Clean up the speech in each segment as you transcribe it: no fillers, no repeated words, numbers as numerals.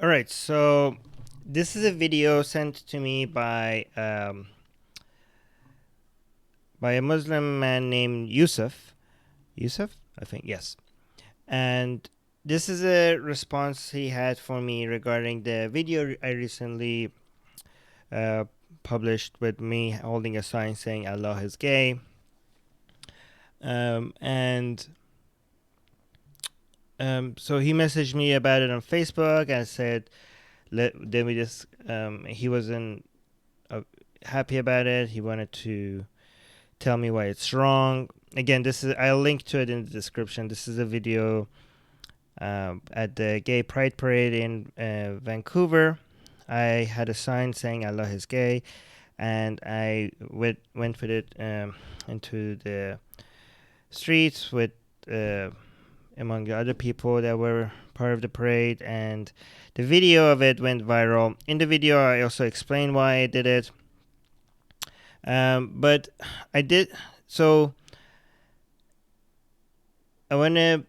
All right, so this is a video sent to me by a Muslim man named Yusuf. Yusuf, I think, yes. And this is a response he had for me regarding the video I recently uh, published with me holding a sign saying Allah is gay. And so he messaged me about it on Facebook and said, then we just, he wasn't happy about it. He wanted to tell me why it's wrong. Again, I'll link to it in the description. This is a video at the Gay Pride Parade in Vancouver. I had a sign saying Allah is gay, and I went with it into the streets with among the other people that were part of the parade, and the video of it went viral. In the video, I also explained why I did it. But I did so. I want to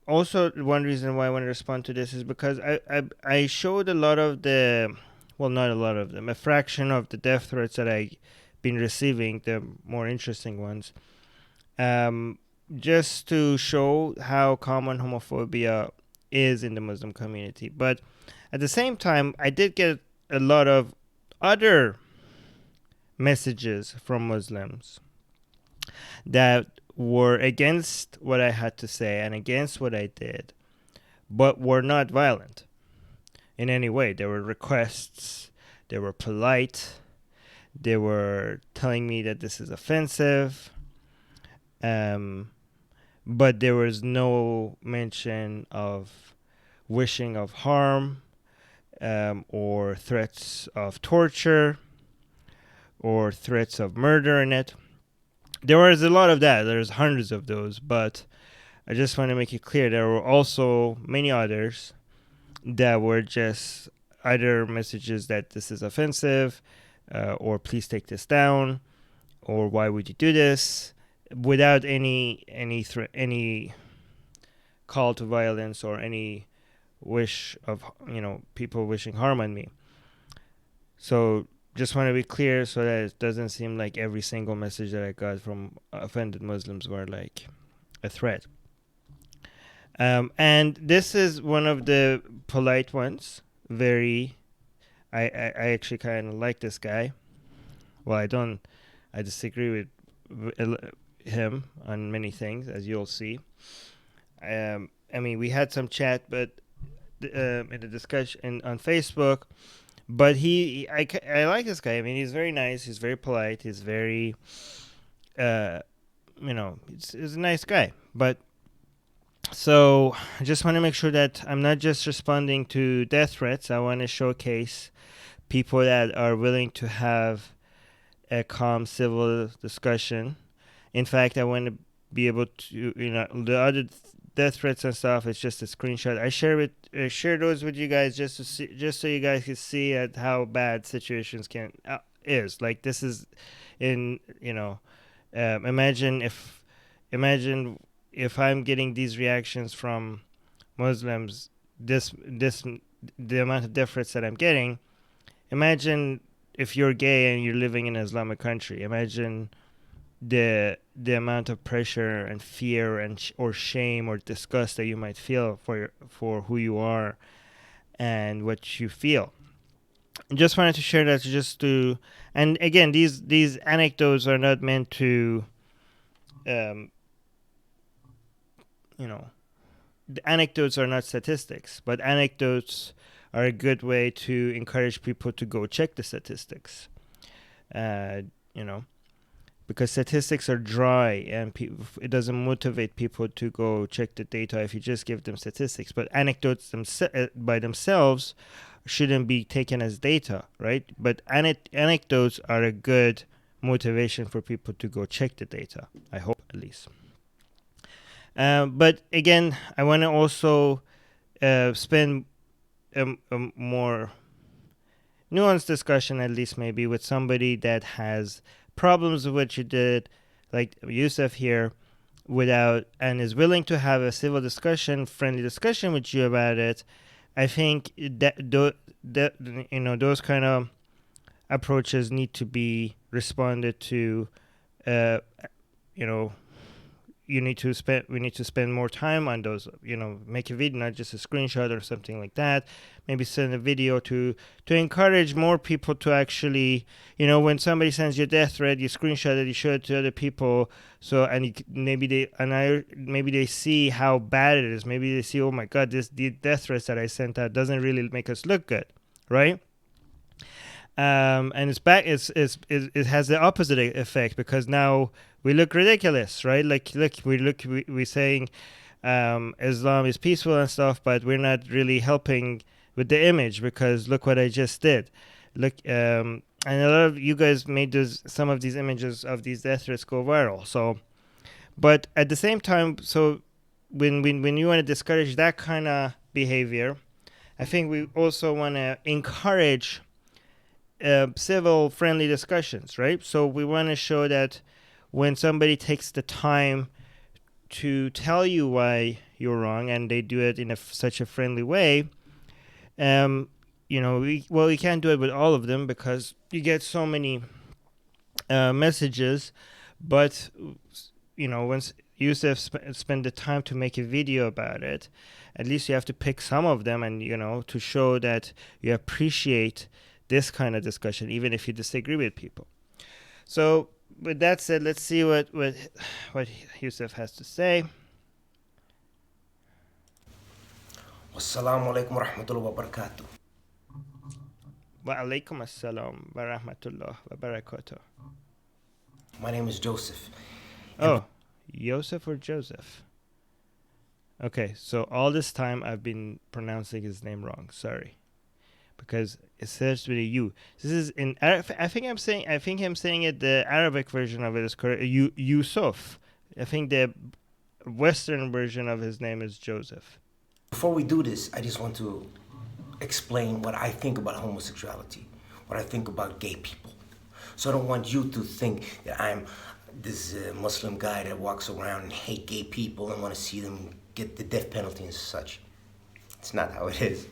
also, one reason why I want to respond to this is because I showed a lot of not a lot of them, a fraction of the death threats that I've been receiving, the more interesting ones, just to show how common homophobia is in the Muslim community. But at the same time, I did get a lot of other messages from Muslims that were against what I had to say and against what I did, but were not violent in any way. There were requests, they were polite, they were telling me that this is offensive, but there was no mention of wishing of harm, or threats of torture, or threats of murder in it. There was a lot of that. There's hundreds of those, but I just want to make it clear there were also many others that were just either messages that this is offensive, or please take this down, or why would you do this, without any call to violence or any wish of people wishing harm on me. So just want to be clear so that it doesn't seem like every single message that I got from offended Muslims were like a threat. And this is one of the polite ones. I actually kind of like this guy. Well, I disagree with him on many things, as you'll see. I mean, we had some chat, but in the discussion on Facebook. But I like this guy. I mean, he's very nice. He's very polite. He's very, he's a nice guy. But so I just want to make sure that I'm not just responding to death threats. I want to showcase people that are willing to have a calm civil discussion. In fact, I want to be able to, the other death threats and stuff. It's just a screenshot. I share those with you guys just so you guys can see at how bad situations is. Like, this is in imagine if I'm getting these reactions from Muslims, the amount of death threats that I'm getting. Imagine if you're gay and you're living in an Islamic country. Imagine the amount of pressure and fear and or shame or disgust that you might feel for who you are and what you feel. Just wanted to share that, and again, these anecdotes are not meant to, the anecdotes are not statistics, but anecdotes are a good way to encourage people to go check the statistics. Because statistics are dry and it doesn't motivate people to go check the data if you just give them statistics. But anecdotes by themselves shouldn't be taken as data, right? But anecdotes are a good motivation for people to go check the data, I hope, at least. But again, I want to also spend a more nuanced discussion, at least maybe, with somebody that has problems with what you did, like Yusuf here, and is willing to have a civil discussion, friendly discussion with you about it, I think those kind of approaches need to be responded to. Uh, you know, we need to spend more time on those. Make a video, not just a screenshot or something like that. Maybe send a video to encourage more people to actually, when somebody sends you a death threat, you screenshot it, you show it to other people. So maybe they see how bad it is. Maybe they see, oh my God, the death threats that I sent out doesn't really make us look good, right? And it has the opposite effect, because now we look ridiculous, right? Like, look, we're saying Islam is peaceful and stuff, but we're not really helping with the image, because look what I just did. Look, and a lot of you guys made some of these images of these death threats go viral. So, but at the same time, so when you want to discourage that kind of behavior, I think we also want to encourage civil, friendly discussions, right? So we want to show that when somebody takes the time to tell you why you're wrong, and they do it in such a friendly way, we can't do it with all of them, because you get so many messages. But once Yusuf spend the time to make a video about it, at least you have to pick some of them, and to show that you appreciate this kind of discussion, even if you disagree with people. So with that said, let's see what Yusuf has to say. Wassalamu alaikum wa rahmatullahi wa barakatuh. Wa alaikum assalam wa rahmatullahi wa barakatuh. My name is Joseph. Oh, Yusuf or Joseph? Okay, so all this time I've been pronouncing his name wrong. Sorry. Because it starts with a U. This is in I think I'm saying it. The Arabic version of it is correct. Yusuf. I think the Western version of his name is Joseph. Before we do this, I just want to explain what I think about homosexuality, what I think about gay people. So I don't want you to think that I'm this Muslim guy that walks around and hate gay people and want to see them get the death penalty and such. It's not how it is.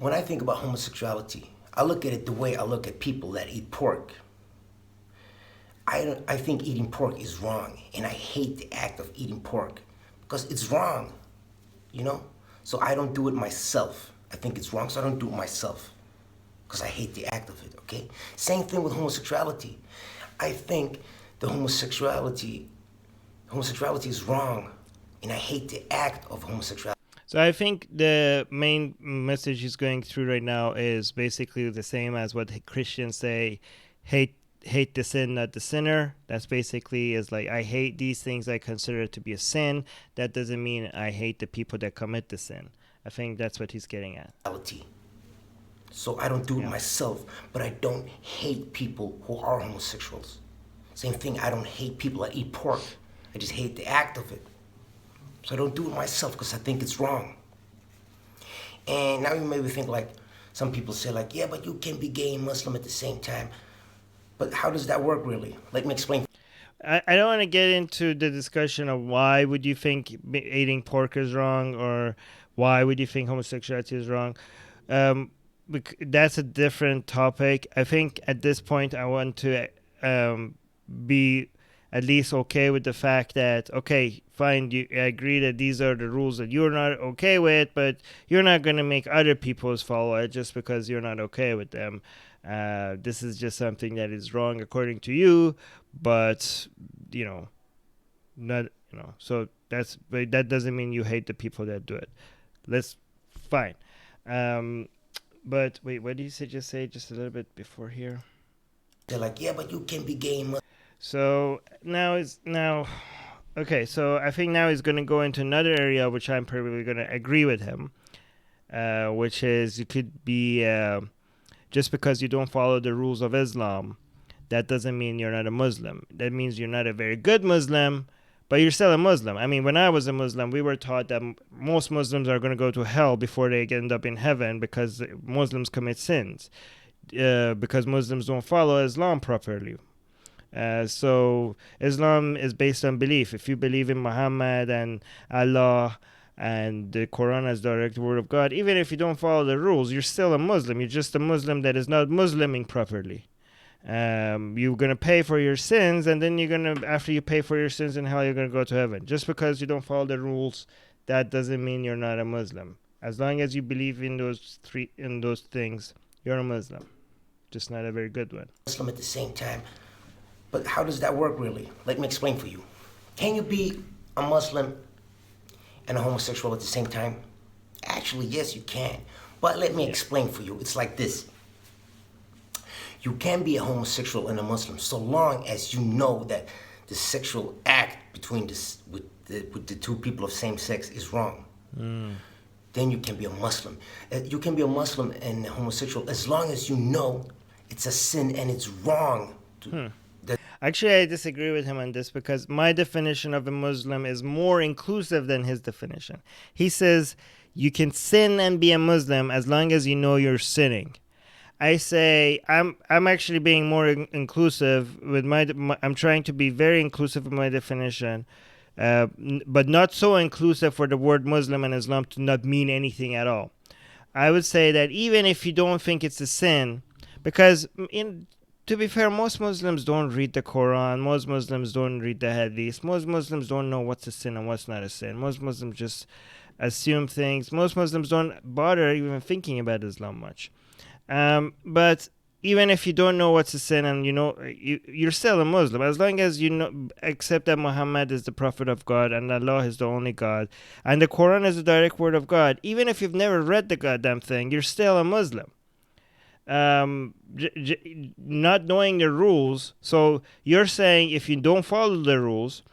When I think about homosexuality, I look at it the way I look at people that eat pork. I think eating pork is wrong, and I hate the act of eating pork because it's wrong, So I don't do it myself. I think it's wrong, so I don't do it myself because I hate the act of it, okay? Same thing with homosexuality. I think the homosexuality is wrong, and I hate the act of homosexuality. So I think the main message he's going through right now is basically the same as what Christians say: hate the sin, not the sinner. That's basically is like, I hate these things I consider to be a sin. That doesn't mean I hate the people that commit the sin. I think that's what he's getting at. So I don't do it myself, but I don't hate people who are homosexuals. Same thing, I don't hate people that eat pork. I just hate the act of it. So I don't do it myself because I think it's wrong. And now you maybe think like, some people say like, yeah, but you can be gay and Muslim at the same time. But how does that work really? Let me explain. I don't want to get into the discussion of why would you think eating pork is wrong, or why would you think homosexuality is wrong. That's a different topic. I think at this point I want to be at least okay with the fact that, okay, fine, I agree that these are the rules that you're not okay with, but you're not going to make other people's follow it just because you're not okay with them. This is just something that is wrong according to you, but, so but that doesn't mean you hate the people that do it. That's fine. But wait, what did you just say just a little bit before here? They're like, yeah, but you can be gay and Muslim. So okay, so I think now he's going to go into another area which I'm probably going to agree with him, which is you could be, just because you don't follow the rules of Islam, that doesn't mean you're not a Muslim. That means you're not a very good Muslim, but you're still a Muslim. I mean, when I was a Muslim, we were taught that most Muslims are going to go to hell before they end up in heaven because Muslims commit sins, because Muslims don't follow Islam properly. So Islam is based on belief. If you believe in Muhammad and Allah and the Quran is the direct word of God, even if you don't follow the rules, you're still a Muslim. You're just a Muslim that is not Musliming properly. You're gonna pay for your sins, and then after you pay for your sins in hell, you're gonna go to heaven. Just because you don't follow the rules, that doesn't mean you're not a Muslim. As long as you believe in those things, you're a Muslim. Just not a very good one. Muslim at the same time. But how does that work really? Let me explain for you. Can you be a Muslim and a homosexual at the same time? Actually, yes, you can. But let me explain for you. It's like this. You can be a homosexual and a Muslim so long as you know that the sexual act with the two people of same sex is wrong. Then you can be a Muslim. You can be a Muslim and a homosexual as long as you know it's a sin and it's wrong. Actually, I disagree with him on this because my definition of a Muslim is more inclusive than his definition. He says you can sin and be a Muslim as long as you know you're sinning. I say I'm actually being more inclusive with I'm trying to be very inclusive with my definition, but not so inclusive for the word Muslim and Islam to not mean anything at all. I would say that even if you don't think it's a sin, because to be fair, most Muslims don't read the Quran. Most Muslims don't read the Hadith. Most Muslims don't know what's a sin and what's not a sin. Most Muslims just assume things. Most Muslims don't bother even thinking about Islam much. But even if you don't know what's a sin and you're still a Muslim, as long as you accept that Muhammad is the prophet of God and Allah is the only God and the Quran is the direct word of God, even if you've never read the goddamn thing, you're still a Muslim. Not knowing the rules, so you're saying if you don't follow the rules,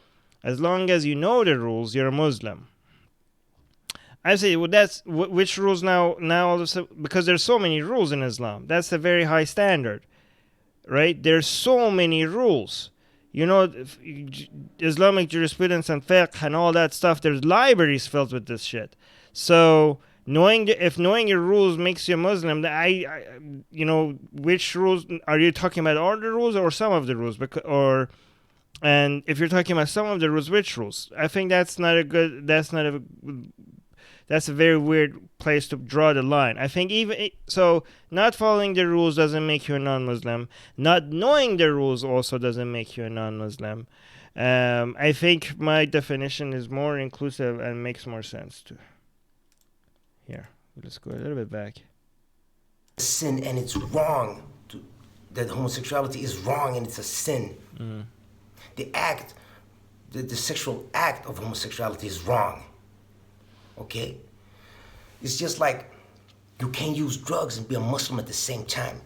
as long as you know the rules, you're a Muslim. I say, well, that's which rules now all of a sudden, because there's so many rules in Islam. That's a very high standard, right? There's so many rules. Islamic jurisprudence and fiqh and all that stuff, there's libraries filled with this shit. So if knowing your rules makes you a Muslim, which rules are you talking about? All the rules or some of the rules? And if you're talking about some of the rules, which rules? I think that's a very weird place to draw the line. I think not following the rules doesn't make you a non-Muslim. Not knowing the rules also doesn't make you a non-Muslim. I think my definition is more inclusive and makes more sense too. Here, let's go a little bit back. Sin and it's wrong. That homosexuality is wrong and it's a sin. The sexual act of homosexuality is wrong. Okay? It's just like you can't use drugs and be a Muslim at the same time.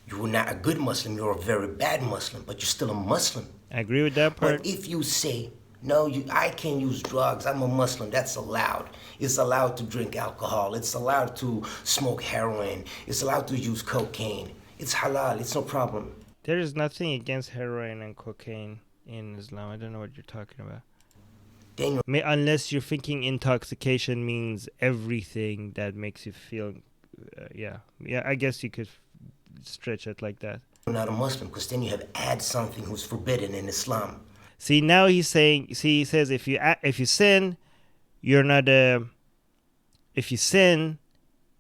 You are not a good Muslim, you're a very bad Muslim, but you're still a Muslim. I agree with that part. But if you say, no, I can't use drugs, I'm a Muslim, that's allowed. It's allowed to drink alcohol. It's allowed to smoke heroin. It's allowed to use cocaine. It's halal, it's no problem. There is nothing against heroin and cocaine in Islam. I don't know what you're talking about. Unless you're thinking intoxication means everything that makes you feel, I guess you could stretch it like that. You're not a Muslim because then you have add something who's forbidden in Islam. See, now he says if you sin, you're not if you sin,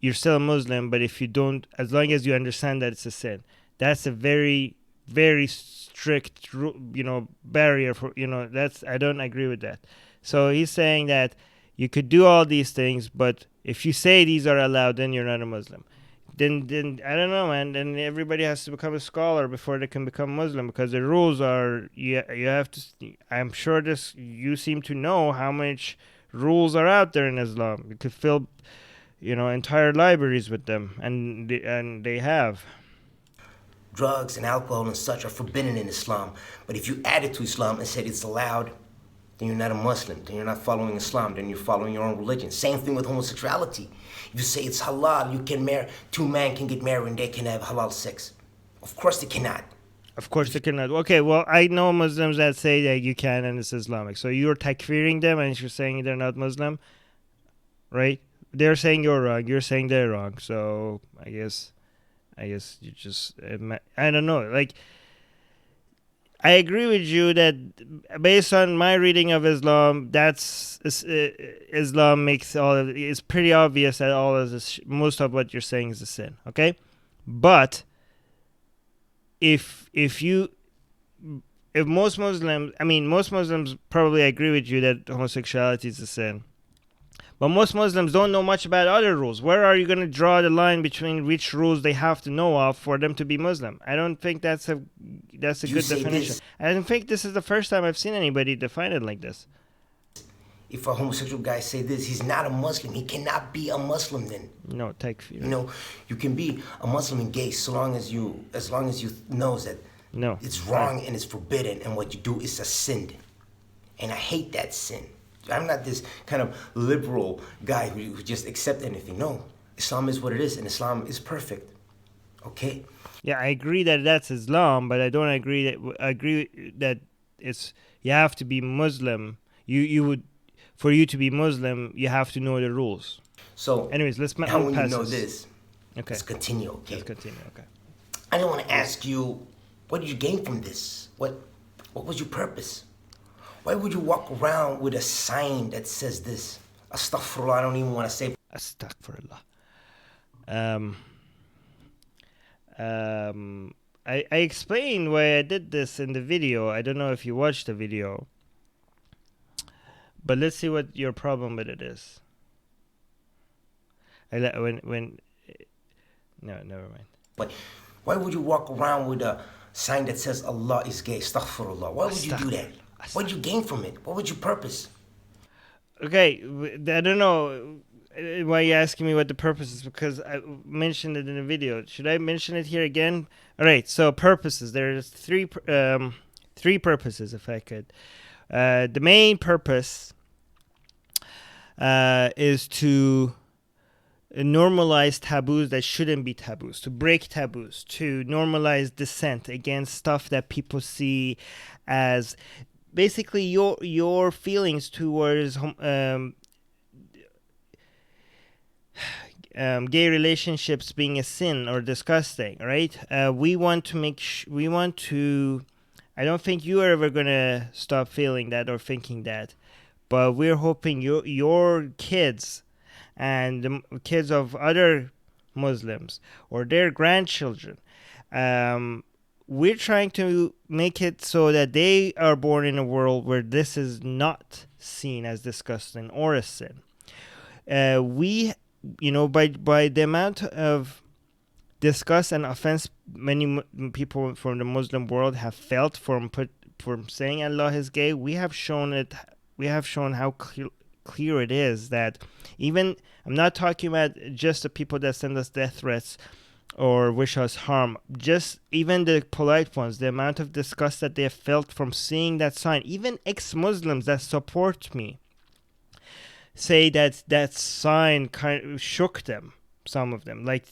you're still a Muslim, but if you don't, as long as you understand that it's a sin, that's a very, very strict, barrier for, I don't agree with that. So he's saying that you could do all these things, but if you say these are allowed, then you're not a Muslim. Then I don't know, man. Then everybody has to become a scholar before they can become Muslim, because the rules are you have to. I'm sure you seem to know how much rules are out there in Islam. You could fill, entire libraries with them, and they have. Drugs and alcohol and such are forbidden in Islam, but if you add it to Islam and said it's allowed, then you're not a Muslim. Then you're not following Islam. Then you're following your own religion. Same thing with homosexuality. If you say it's halal, you can marry, two men can get married and they can have halal sex. Of course they cannot. Of course they cannot. Okay, well, I know Muslims that say that you can and it's Islamic. So you're takfiring them and you're saying they're not Muslim, right? They're saying you're wrong. You're saying they're wrong. So I guess you just, I don't know. Like, I agree with you that based on my reading of Islam, Islam makes all of it's pretty obvious that all of this, most of what you're saying is a sin. Okay, but if you if most Muslims, I mean, most Muslims probably agree with you that homosexuality is a sin. But most Muslims don't know much about other rules. Where are you going to draw the line between which rules they have to know of for them to be Muslim? I don't think that's a good definition. I don't think this is the first time I've seen anybody define it like this. If a homosexual guy say this, he's not a Muslim. He cannot be a Muslim then. No, takfir. You know, you can be a Muslim and gay so long as you knows that it's wrong and it's forbidden, and what you do is a sin. And I hate that sin. I'm not this kind of liberal guy who just accept anything. No, Islam is what it is, and Islam is perfect. Okay. Yeah, I agree that that's Islam, but I don't agree that it's you have to be Muslim. You would, for you to be Muslim, you have to know the rules. So, anyways, let's now when you know this, okay, let's continue. Okay. Let's continue. Okay. I don't want to ask you, what did you gain from this? What was your purpose? Why would you walk around with a sign that says this? Astaghfirullah, I don't even want to say. Astaghfirullah. I explained why I did this in the video. I don't know if you watched the video. But let's see what your problem with it is. No, never mind. But why would you walk around with a sign that says Allah is gay? Astaghfirullah. Why would you do that? What did you gain from it? What was your purpose? Okay, I don't know why you're asking me what the purpose is, because I mentioned it in the video. Should I mention it here again? All right, so purposes. There's three purposes, if I could. The main purpose is to normalize taboos that shouldn't be taboos, to break taboos, to normalize dissent against stuff that people see as basically your feelings towards gay relationships being a sin or disgusting, right? We want to I don't think you are ever gonna stop feeling that or thinking that, but we're hoping your kids and the kids of other Muslims or their grandchildren, we're trying to make it so that they are born in a world where this is not seen as disgusting or a sin. We, by the amount of disgust and offense many people from the Muslim world have felt from saying Allah is gay, we have shown how clear it is that even, I'm not talking about just the people that send us death threats or wish us harm, just even the polite ones, the amount of disgust that they have felt from seeing that sign. Even ex-Muslims that support me say that sign kind of shook them, some of them, like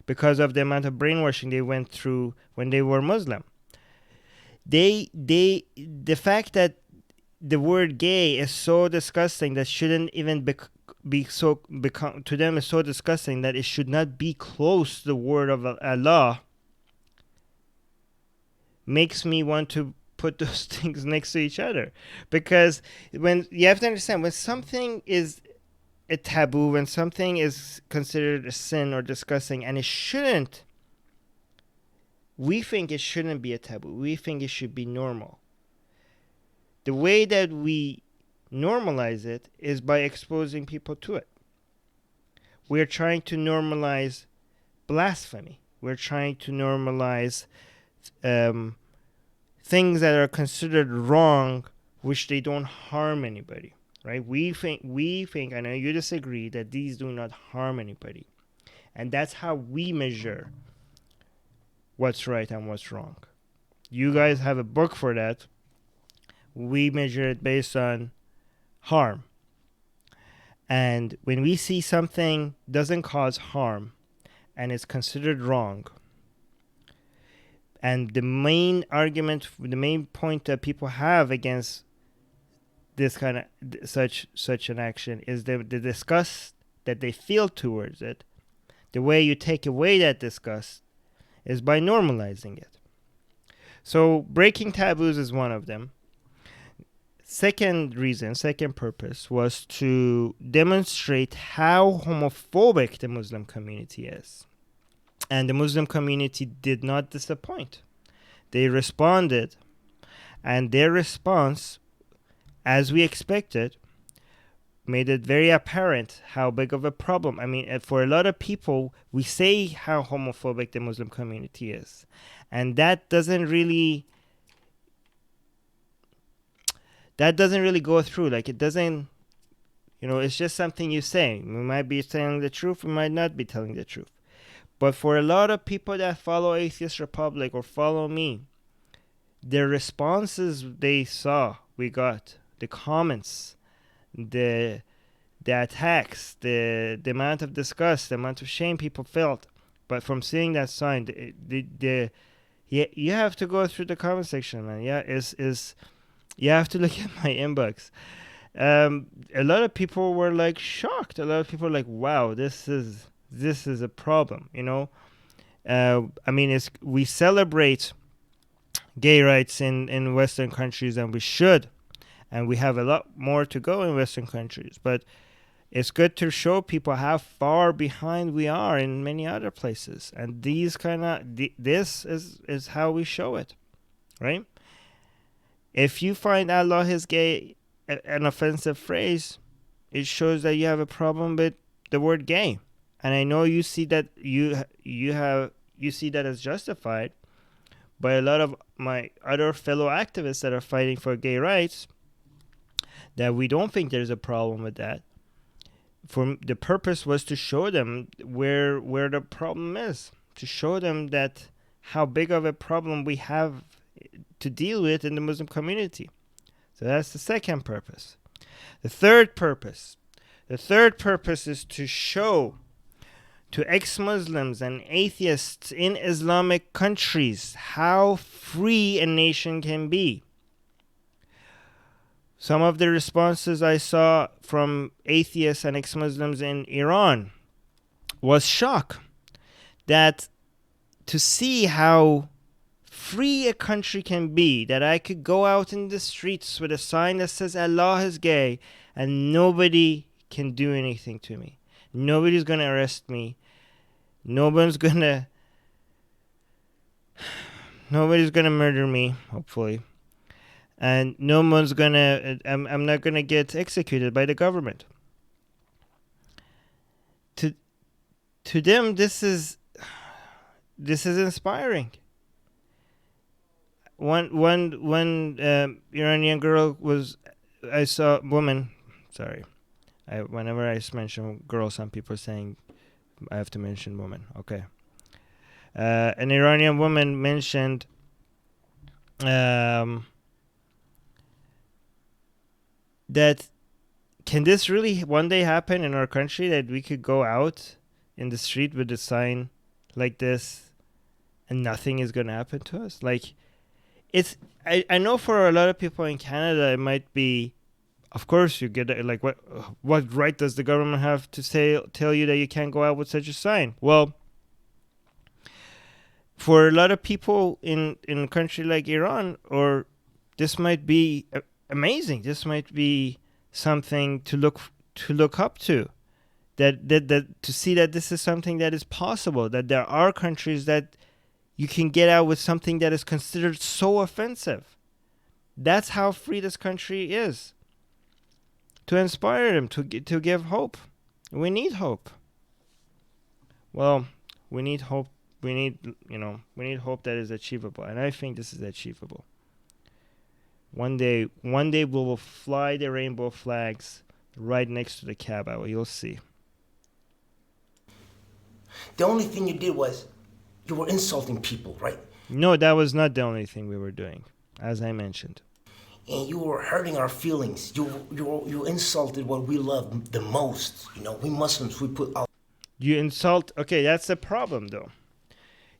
because of the amount of brainwashing they went through when they were Muslim. The fact that the word gay is so disgusting that shouldn't even become to them is so disgusting that it should not be close to the word of Allah, makes me want to put those things next to each other. Because when you have to understand, when something is a taboo, when something is considered a sin or disgusting, and we think it shouldn't be a taboo. We think it should be normal. The way that we normalize it is by exposing people to it. We're trying to normalize blasphemy. We're trying to normalize things that are considered wrong, which they don't harm anybody, right? We think, I know you disagree, that these do not harm anybody. And that's how we measure what's right and what's wrong. You guys have a book for that. We measure it based on harm. And when we see something doesn't cause harm and is considered wrong, and the main point that people have against this kind of such an action is the disgust that they feel towards it. The way you take away that disgust is by normalizing it. So breaking taboos is one of them. Second reason, second purpose was to demonstrate how homophobic the Muslim community is. And the Muslim community did not disappoint. They responded, and their response, as we expected, made it very apparent how big of a problem. I mean, for a lot of people, we say how homophobic the Muslim community is. And that doesn't really go through. Like, it doesn't, it's just something you say. We might be telling the truth, we might not be telling the truth. But for a lot of people that follow Atheist Republic or follow me, the responses we got, the comments, the attacks, the amount of disgust, the amount of shame people felt, but from seeing that sign, you have to go through the comment section, man. Yeah, you have to look at my inbox. A lot of people were like shocked. A lot of people were like, "Wow, this is a problem." I mean, we celebrate gay rights in Western countries, and we should, and we have a lot more to go in Western countries. But it's good to show people how far behind we are in many other places, and this is how we show it, right? If you find Allah is gay an offensive phrase, it shows that you have a problem with the word gay. And I know you see that you see that as justified, but a lot of my other fellow activists that are fighting for gay rights, that we don't think there's a problem with that. For the purpose was to show them where the problem is, to show them that how big of a problem we have to deal with in the Muslim community. So that's the second purpose. The third purpose is to show to ex-Muslims and atheists in Islamic countries how free a nation can be. Some of the responses I saw from atheists and ex-Muslims in Iran was shock, that to see how free a country can be, that I could go out in the streets with a sign that says Allah is gay and nobody can do anything to me. Nobody's going to arrest me. Nobody's going to murder me, hopefully. And no one's going to, I'm not going to get executed by the government. To them, this is inspiring. One Iranian girl whenever I mention girl, some people are saying I have to mention woman. Okay. An Iranian woman mentioned that can this really one day happen in our country, that we could go out in the street with a sign like this and nothing is going to happen to us? Like, I know for a lot of people in Canada, it might be, of course, you get like, what right does the government have to tell you that you can't go out with such a sign? Well, for a lot of people in a country like Iran, or this might be amazing. This might be something to look up to. That to see that this is something that is possible. That there are countries that you can get out with something that is considered so offensive. That's how free this country is. To inspire them, to give hope. We need hope. Well, we need hope. We need hope that is achievable, and I think this is achievable. One day we will fly the rainbow flags right next to the Kaaba. You'll see. The only thing you did was you were insulting people, right? No, that was not the only thing we were doing, as I mentioned. And you were hurting our feelings. You insulted what we love the most. We Muslims, we put our... You insult... Okay, that's the problem, though.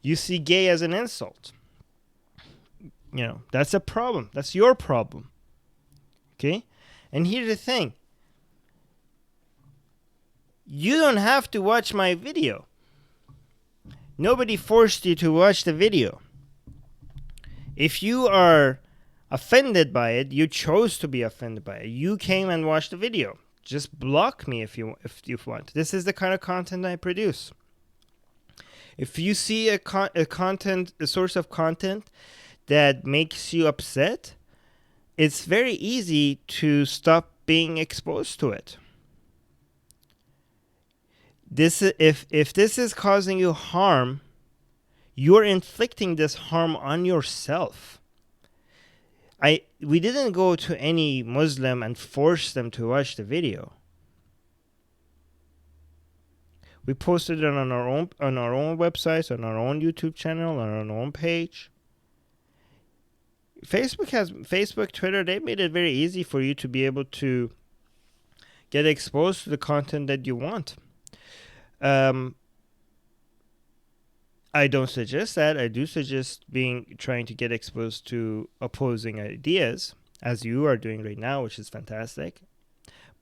You see gay as an insult. That's a problem. That's your problem. Okay? And here's the thing. You don't have to watch my video. Nobody forced you to watch the video. If you are offended by it, you chose to be offended by it. You came and watched the video. Just block me if you want. This is the kind of content I produce. If you see a source of content that makes you upset, it's very easy to stop being exposed to it. If this is causing you harm, you're inflicting this harm on yourself. We didn't go to any Muslim and force them to watch the video. We posted it on our own websites, on our own YouTube channel, on our own page. Facebook, Twitter, they made it very easy for you to be able to get exposed to the content that you want. I don't suggest that. I do suggest trying to get exposed to opposing ideas, as you are doing right now, which is fantastic.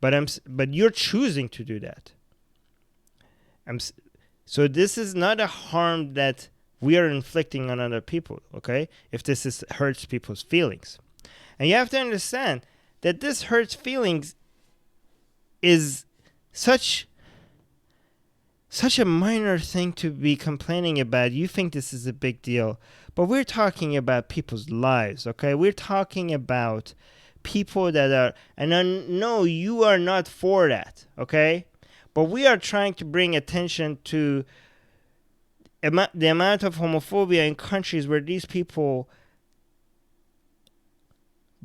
But you're choosing to do that. So this is not a harm that we are inflicting on other people, okay? If this hurts people's feelings. And you have to understand that this hurts feelings is such a minor thing to be complaining about. You think this is a big deal, but we're talking about people's lives, okay? We're talking about people that are, and I know you are not for that, okay? But we are trying to bring attention to the amount of homophobia in countries where these people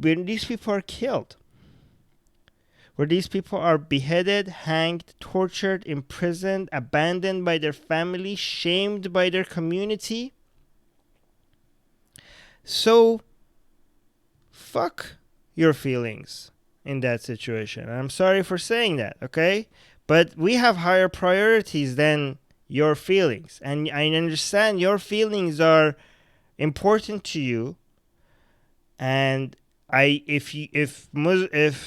are killed, where these people are beheaded, hanged, tortured, imprisoned, abandoned by their family, shamed by their community. So, fuck your feelings in that situation. I'm sorry for saying that, okay? But we have higher priorities than your feelings. And I understand your feelings are important to you. And if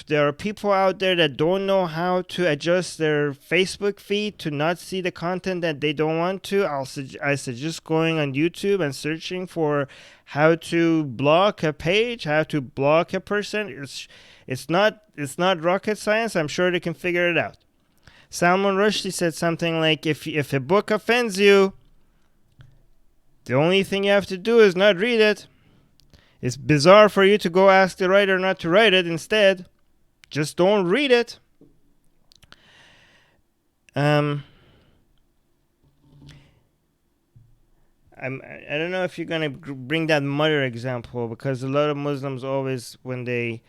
there are people out there that don't know how to adjust their Facebook feed to not see the content that they don't want to, I suggest going on YouTube and searching for how to block a page, how to block a person. It's not rocket science. I'm sure they can figure it out. Salman Rushdie said something like, if a book offends you, the only thing you have to do is not read it. It's bizarre for you to go ask the writer not to write it. Instead, just don't read it. I don't know if you're going to bring that mother example, because a lot of Muslims always, I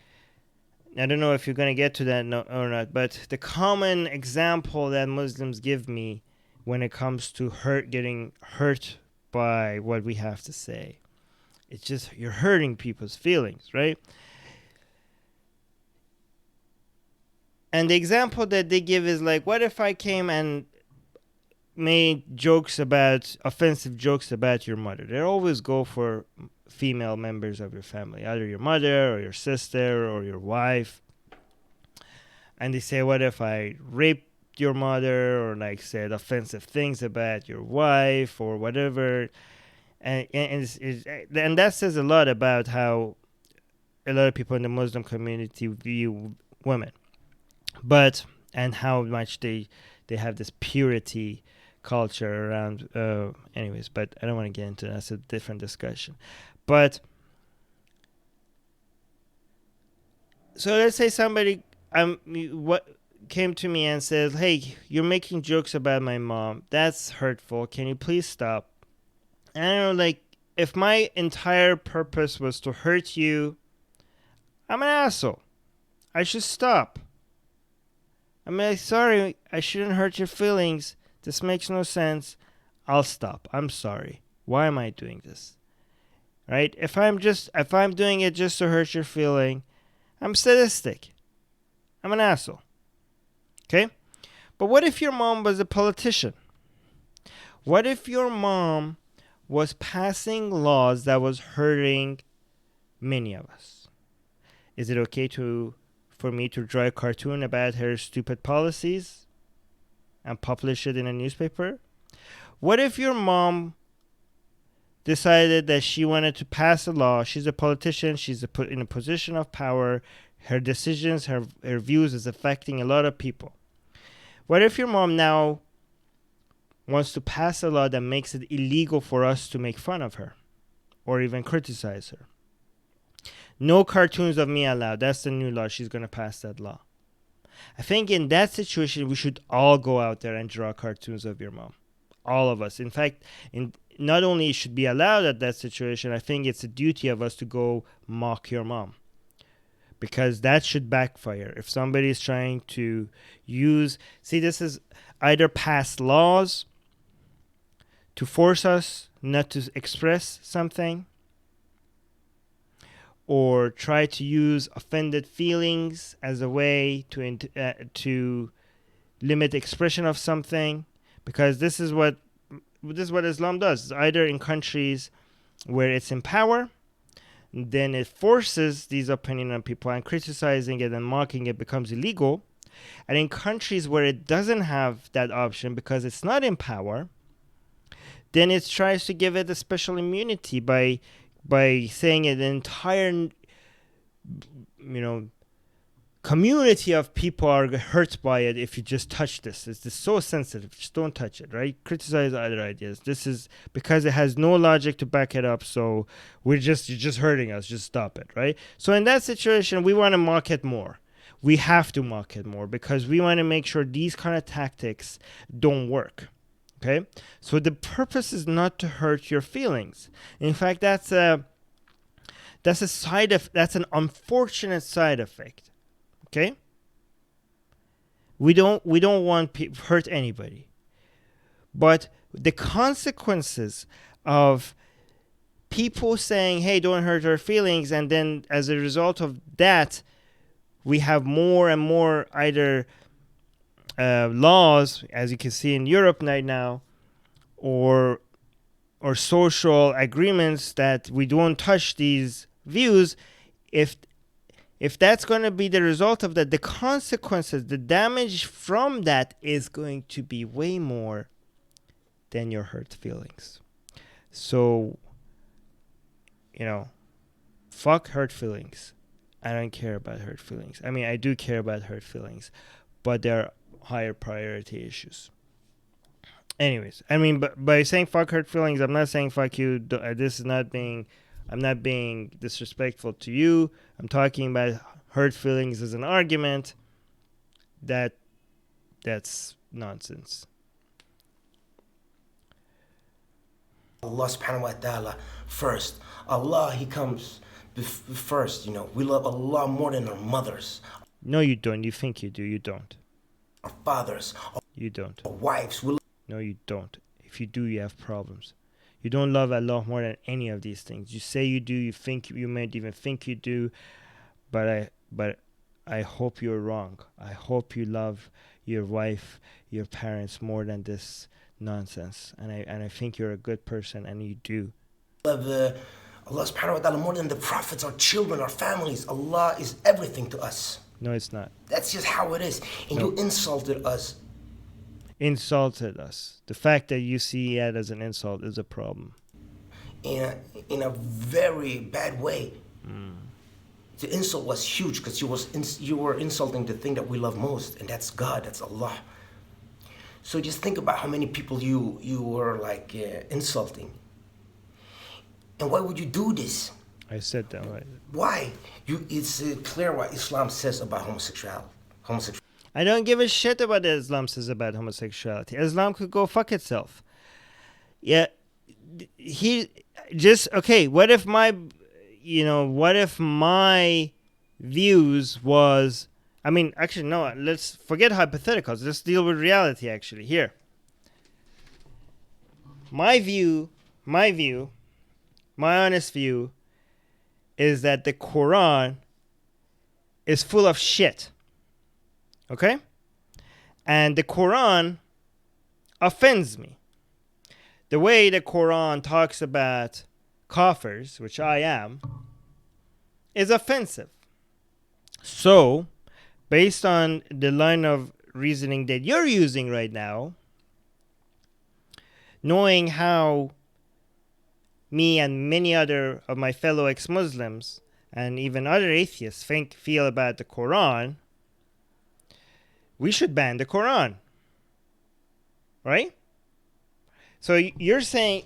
don't know if you're going to get to that or not, but the common example that Muslims give me when it comes to getting hurt by what we have to say, it's just you're hurting people's feelings, right? And the example that they give is like, what if I came and made offensive jokes about your mother? They always go for female members of your family, either your mother or your sister or your wife. And they say, what if I raped your mother, or like said offensive things about your wife or whatever? And that says a lot about how a lot of people in the Muslim community view women, and how much they have this purity culture around. Anyways, but I don't want to get into that. That's a different discussion. But so let's say somebody came to me and said, "Hey, you're making jokes about my mom. That's hurtful. Can you please stop?" And I don't know, like, if my entire purpose was to hurt you, I'm an asshole. I should stop. I'm like, sorry, I shouldn't hurt your feelings. This makes no sense. I'll stop. I'm sorry. Why am I doing this? Right? If I'm doing it just to hurt your feeling, I'm sadistic. I'm an asshole. Okay? But what if your mom was a politician? What if your mom was passing laws that was hurting many of us? Is it okay for me to draw a cartoon about her stupid policies and publish it in a newspaper? What if your mom decided that she wanted to pass a law. She's a politician. She's in a position of power. Her decisions, her views is affecting a lot of people. What if your mom now wants to pass a law that makes it illegal for us to make fun of her or even criticize her? No cartoons of me allowed. That's the new law. She's going to pass that law. I think in that situation, we should all go out there and draw cartoons of your mom. All of us. In fact, not only should be allowed at that situation, I think it's a duty of us to go mock your mom. Because that should backfire. If somebody is trying to this is either pass laws to force us not to express something, or try to use offended feelings as a way to limit expression of something, because this is what Islam does. It's either in countries where it's in power, then it forces these opinions on people, and criticizing it and mocking it becomes illegal. And in countries where it doesn't have that option because it's not in power, then it tries to give it a special immunity by saying an entire, community of people are hurt by it if you just touch this. It's just so sensitive. Just don't touch it, right? Criticize other ideas. This is because it has no logic to back it up. So you're just hurting us. Just stop it, right? So in that situation, we want to mock it more. We have to mock it more because we want to make sure these kind of tactics don't work. Okay, so the purpose is not to hurt your feelings. In fact, that's an unfortunate side effect. Okay, we don't want to hurt anybody, but the consequences of people saying, "Hey, don't hurt our feelings," and then as a result of that, we have more and more either laws, as you can see in Europe right now, or social agreements that we don't touch these views. If that's going to be the result of that, the consequences, the damage from that is going to be way more than your hurt feelings. So, fuck hurt feelings. I don't care about hurt feelings. I mean, I do care about hurt feelings, but there are higher priority issues. Anyways, I mean, but by saying fuck hurt feelings, I'm not saying fuck you. I'm not being disrespectful to you. I'm talking about hurt feelings as an argument. That's nonsense. Allah subhanahu wa ta'ala first. Allah, He comes first. We love Allah more than our mothers. No, you don't. You think you do. You don't. Our fathers. You don't. Our wives. No, you don't. If you do, you have problems. You don't love Allah more than any of these things. You say you do. You might even think you do, but I hope you're wrong. I hope you love your wife, your parents more than this nonsense. And I think you're a good person, and you do. Love Allah subhanahu wa ta'ala more than the prophets, our children, our families. Allah is everything to us. No, it's not. That's just how it is. And you insulted us. Insulted us. The fact that you see it as an insult is a problem. In a very bad way. The insult was huge because you were insulting the thing that we love most, and that's God, that's Allah. So just think about how many people you were like insulting. And why would you do this? I said that, right? Why? It's clear what Islam says about homosexuality. I don't give a shit about what Islam says about homosexuality. Islam could go fuck itself. Yeah, what if my views was, actually, no, let's forget hypotheticals. Let's deal with reality, actually, here. My honest view is that the Quran is full of shit. Okay? And the Quran offends me. The way the Quran talks about kafirs, which I am, is offensive. So, based on the line of reasoning that you're using right now, knowing how me and many other of my fellow ex-Muslims and even other atheists feel about the Quran, we should ban the Quran. Right? So you're saying,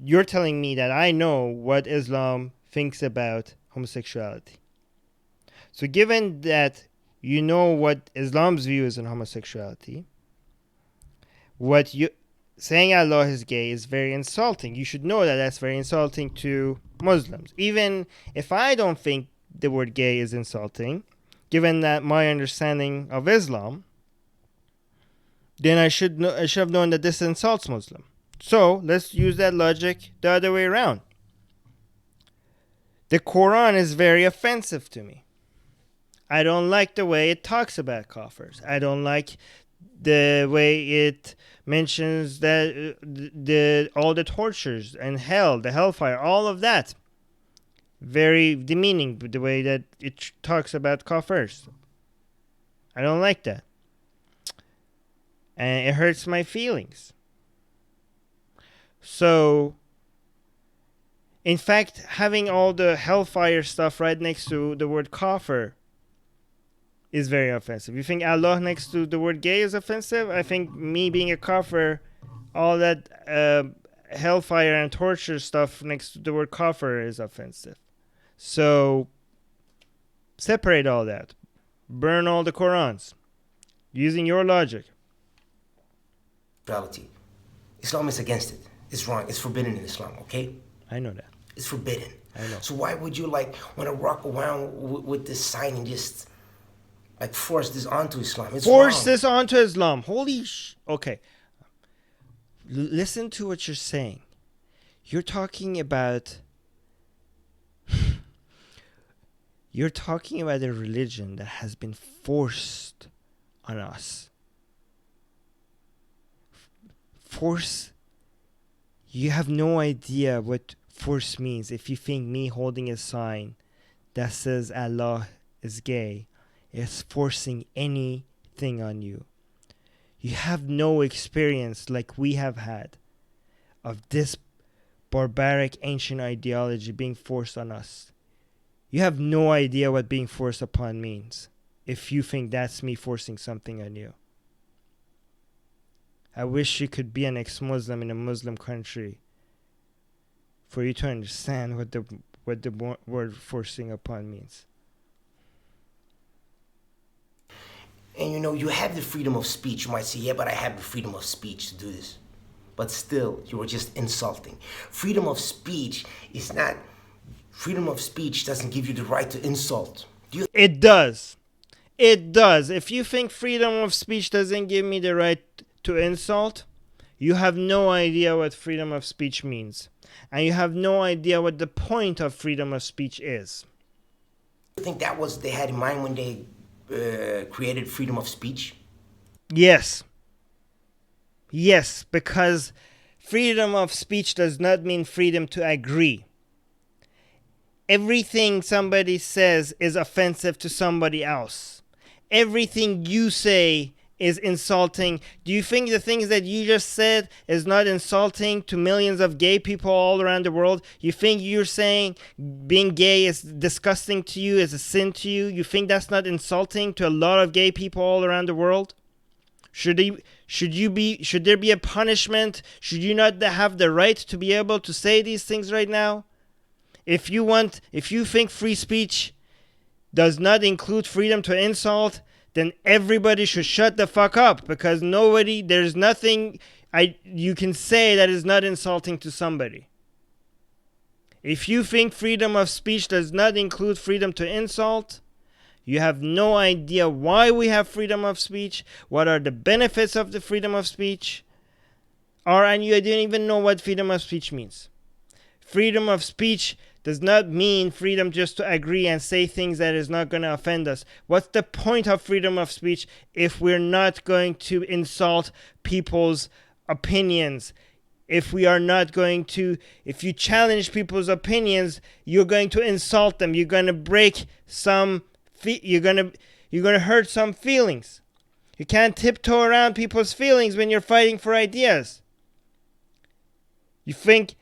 you're telling me that I know what Islam thinks about homosexuality. So given that you know what Islam's view is on homosexuality, saying Allah is gay is very insulting. You should know that that's very insulting to Muslims. Even if I don't think the word gay is insulting, given that my understanding of Islam, then I should have known that this insults Muslim. So let's use that logic the other way around. The Quran is very offensive to me. I don't like the way it talks about kafirs. I don't like the way it mentions that all the tortures and hell, the hellfire, all of that. Very demeaning, the way that it talks about kafirs. I don't like that. And it hurts my feelings. So, in fact, having all the hellfire stuff right next to the word kafir is very offensive. You think Allah next to the word gay is offensive? I think me being a kafir, all that hellfire and torture stuff next to the word kafir is offensive. So, separate all that. Burn all the Qurans. Using your logic. Reality. Islam is against it. It's wrong. It's forbidden in Islam, okay? I know that. It's forbidden. I know. So why would you want to walk around with this sign and just force this onto Islam? It's force wrong. This onto Islam. Holy okay. Listen to what you're saying. You're talking about a religion that has been forced on us. Force. You have no idea what force means if you think me holding a sign that says Allah is gay is forcing anything on you. You have no experience like we have had of this barbaric ancient ideology being forced on us. You have no idea what being forced upon means if you think that's me forcing something on you. I wish you could be an ex-Muslim in a Muslim country for you to understand what the word forcing upon means. And you have the freedom of speech. You might say, yeah, but I have the freedom of speech to do this. But still, you are just insulting. Freedom of speech doesn't give you the right to insult. It does. It does. If you think freedom of speech doesn't give me the right to insult, you have no idea what freedom of speech means. And you have no idea what the point of freedom of speech is. You think that was they had in mind when they created freedom of speech? Yes. Yes, because freedom of speech does not mean freedom to agree. Everything somebody says is offensive to somebody else. Everything you say is insulting. Do you think the things that you just said is not insulting to millions of gay people all around the world? You think you're saying being gay is disgusting to you, is a sin to you? You think that's not insulting to a lot of gay people all around the world? Should there be a punishment? Should you not have the right to be able to say these things right now? If you think free speech does not include freedom to insult, then everybody should shut the fuck up, because there's nothing you can say that is not insulting to somebody. If you think freedom of speech does not include freedom to insult, you have no idea why we have freedom of speech, what are the benefits of the freedom of speech, and you didn't even know what freedom of speech means. Freedom of speech does not mean freedom just to agree and say things that is not going to offend us. What's the point of freedom of speech if we're not going to insult people's opinions? If you challenge people's opinions, you're going to insult them. You're going to break you're going to hurt some feelings. You can't tiptoe around people's feelings when you're fighting for ideas. You think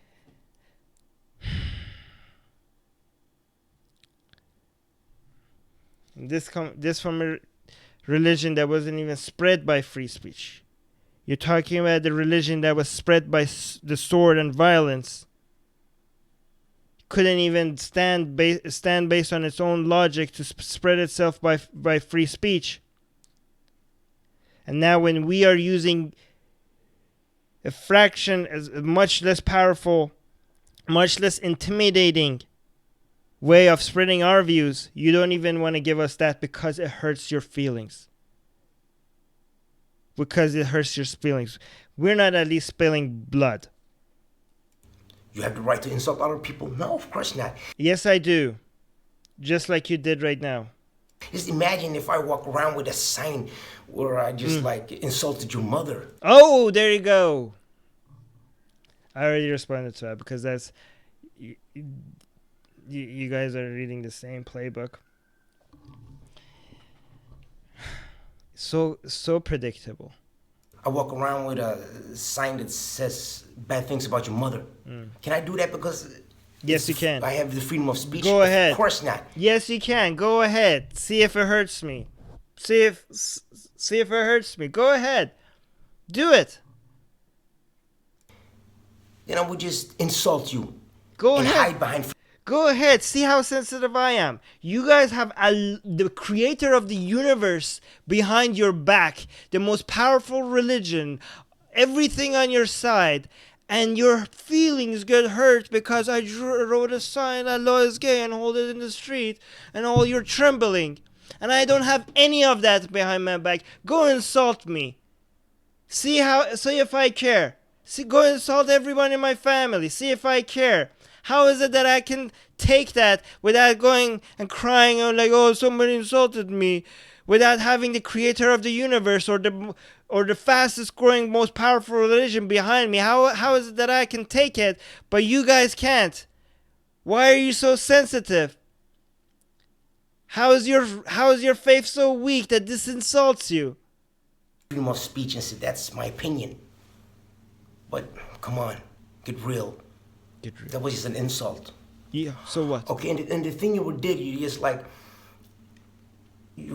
this from a religion that wasn't even spread by free speech. You're talking about the religion that was spread by the sword and violence. Couldn't even stand based on its own logic to spread itself by free speech. And now when we are using a fraction, as a much less powerful, much less intimidating way of spreading our views, you don't even want to give us that because it hurts your feelings. Because it hurts your feelings. We're not at least spilling blood. You have the right to insult other people? No, of course not. Yes, I do. Just like you did right now. Just imagine if I walk around with a sign where I just insulted your mother. Oh, there you go. I already responded to that because that's... You guys are reading the same playbook. So predictable. I walk around with a sign that says bad things about your mother. Can I do that because... Yes, you can. I have the freedom of speech? Go ahead. Of course not. Yes, you can. Go ahead. See if it hurts me. See if it hurts me. Go ahead. Do it. Then I would just insult you. Go and ahead. Hide behind... Go ahead. See how sensitive I am. You guys have the creator of the universe behind your back, the most powerful religion, everything on your side, and your feelings get hurt because I wrote a sign, Allah is gay, and hold it in the street, and all you're trembling. And I don't have any of that behind my back. Go insult me. See if I care. Go insult everyone in my family. See if I care. How is it that I can take that without going and crying out like, oh, somebody insulted me, without having the creator of the universe or the fastest growing, most powerful religion behind me? How is it that I can take it, but you guys can't? Why are you so sensitive? How is your faith so weak that this insults you? Freedom of speech and said that's my opinion. But come on, get real. That was just an insult. Yeah, so what? Okay, and the thing you did, you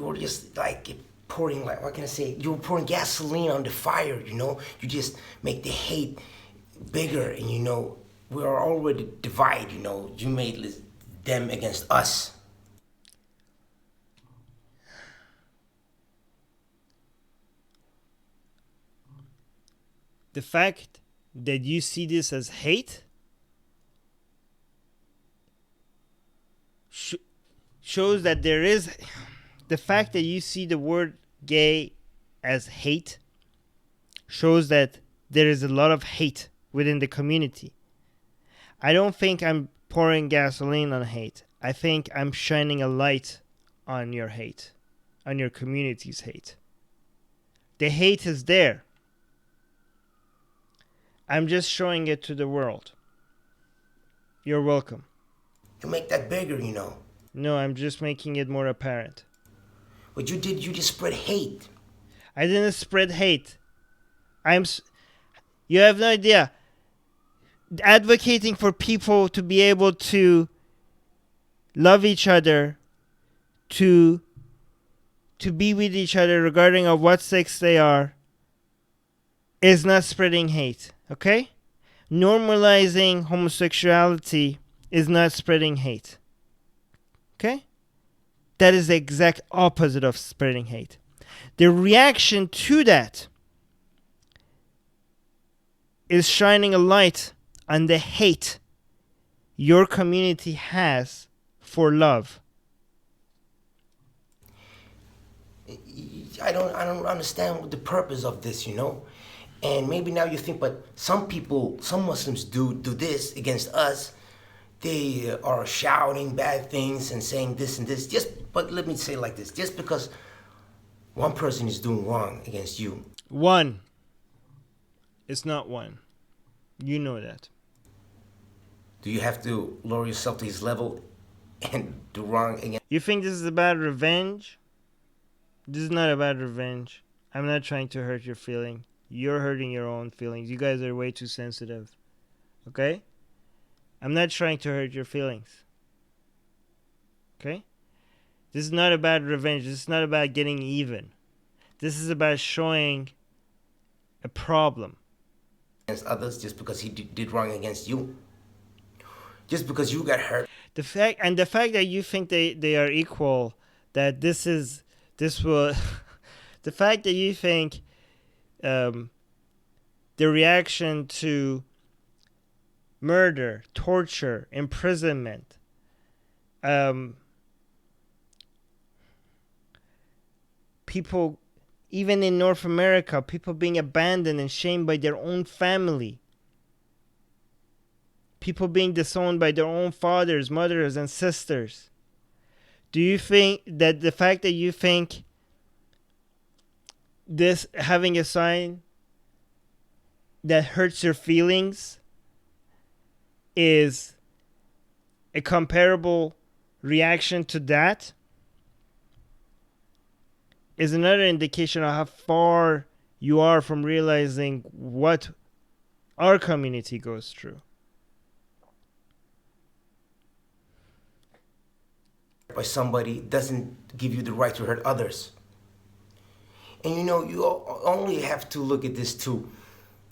were just like pouring, like, what can I say? You were pouring gasoline on the fire, you know? You just make the hate bigger, and we are already divided, You made them against us. The fact that you see this as hate shows that there is... The fact that you see the word gay as hate shows that there is a lot of hate within the community. I don't think I'm pouring gasoline on hate. I think I'm shining a light on your hate, on your community's hate. The hate is there. I'm just showing it to the world. You're welcome. You make that bigger, No, I'm just making it more apparent. What you did, you just spread hate. I didn't spread hate. You have no idea. Advocating for people to be able to love each other, to be with each other regarding of what sex they are, is not spreading hate. Okay? Normalizing homosexuality is not spreading hate. Okay? That is the exact opposite of spreading hate. The reaction to that is shining a light on the hate your community has for love. I don't understand the purpose of this, And maybe now you think, but some Muslims do this against us. They are shouting bad things and saying this and this. But let me say it like this. Just because one person is doing wrong against you. One. It's not one. You know that. Do you have to lower yourself to his level and do wrong again? You think this is about revenge? This is not about revenge. I'm not trying to hurt your feeling. You're hurting your own feelings. You guys are way too sensitive. Okay? I'm not trying to hurt your feelings. Okay? This is not about revenge. This is not about getting even. This is about showing a problem. Against others just because he did wrong against you. Just because you got hurt. The fact that you think they are equal, that this will the fact that you think the reaction to murder, torture, imprisonment, people, even in North America, people being abandoned and shamed by their own family, people being disowned by their own fathers, mothers, and sisters. Do you think that the fact that you think this having a sign that hurts your feelings is a comparable reaction to that? Is another indication of how far you are from realizing what our community goes through. By somebody doesn't give you the right to hurt others. And you only have to look at this too.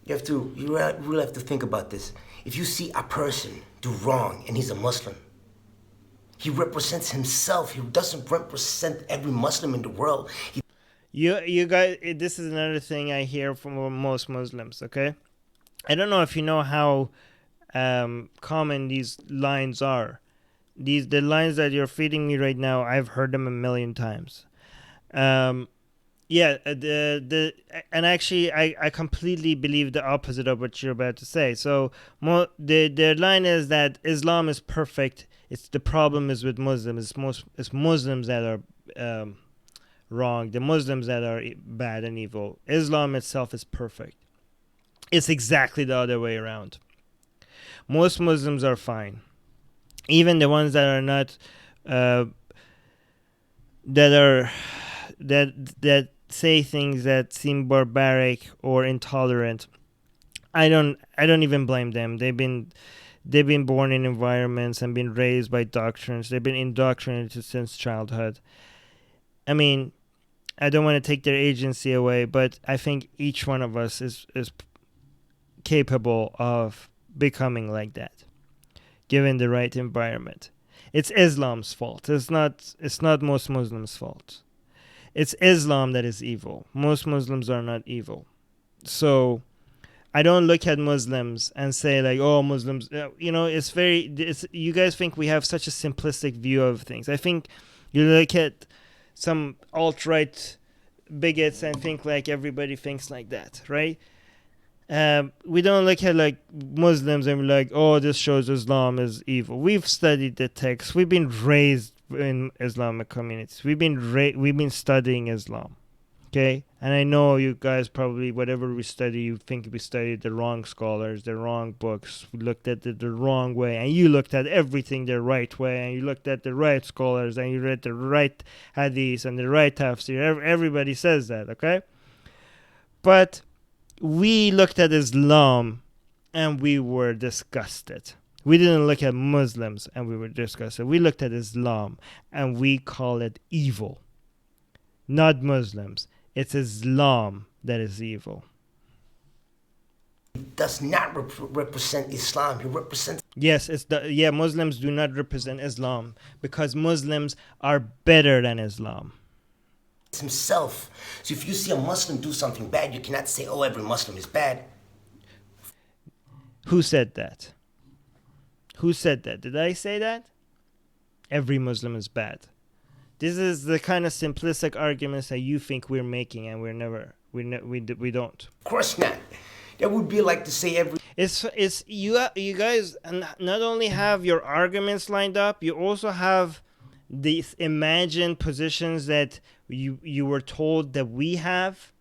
You really have to think about this. If you see a person do wrong and he's a Muslim, he represents himself. He doesn't represent every Muslim in the world. You guys, this is another thing I hear from most Muslims, okay? I don't know if you know how common these lines are. The lines that you're feeding me right now, I've heard them a million times. And actually, I completely believe the opposite of what you're about to say. So the line is that Islam is perfect. It's the problem is with Muslims. It's Muslims that are wrong. The Muslims that are bad and evil. Islam itself is perfect. It's exactly the other way around. Most Muslims are fine. Even the ones that are not, that say things that seem barbaric or intolerant, I don't even blame them. They've been born in environments and been raised by doctrines. They've been indoctrinated since childhood. I mean, I don't want to take their agency away, but I think each one of us is capable of becoming like that, given the right environment. It's Islam's fault. It's not most Muslims' fault. It's Islam that is evil. Most Muslims are not evil. So I don't look at Muslims and say like, oh, Muslims, you guys think we have such a simplistic view of things. I think you look at some alt-right bigots and think like everybody thinks like that, right? We don't look at like Muslims and we're like, oh, this shows Islam is evil. We've studied the text. We've been raised in Islamic communities. We've been studying Islam, okay? And I know you guys probably, whatever we study, you think we studied the wrong scholars, the wrong books. We looked at it the wrong way, and you looked at everything the right way, and you looked at the right scholars, and you read the right hadith and the right tafsir. Everybody says that, okay? But we looked at Islam and we were disgusted. We didn't look at Muslims and we were disgusted. We looked at Islam and we call it evil. Not Muslims. It's Islam that is evil. He does not represent Islam. He represents... Yes, Muslims do not represent Islam because Muslims are better than Islam. Himself. So if you see a Muslim do something bad, you cannot say, oh, every Muslim is bad. Who said that? Who said that? Did I say that? Every Muslim is bad. This is the kind of simplistic arguments that you think we're making, and we don't. Of course not. That would be like to say every... It's you guys not only have your arguments lined up, you also have these imagined positions that you were told that we have,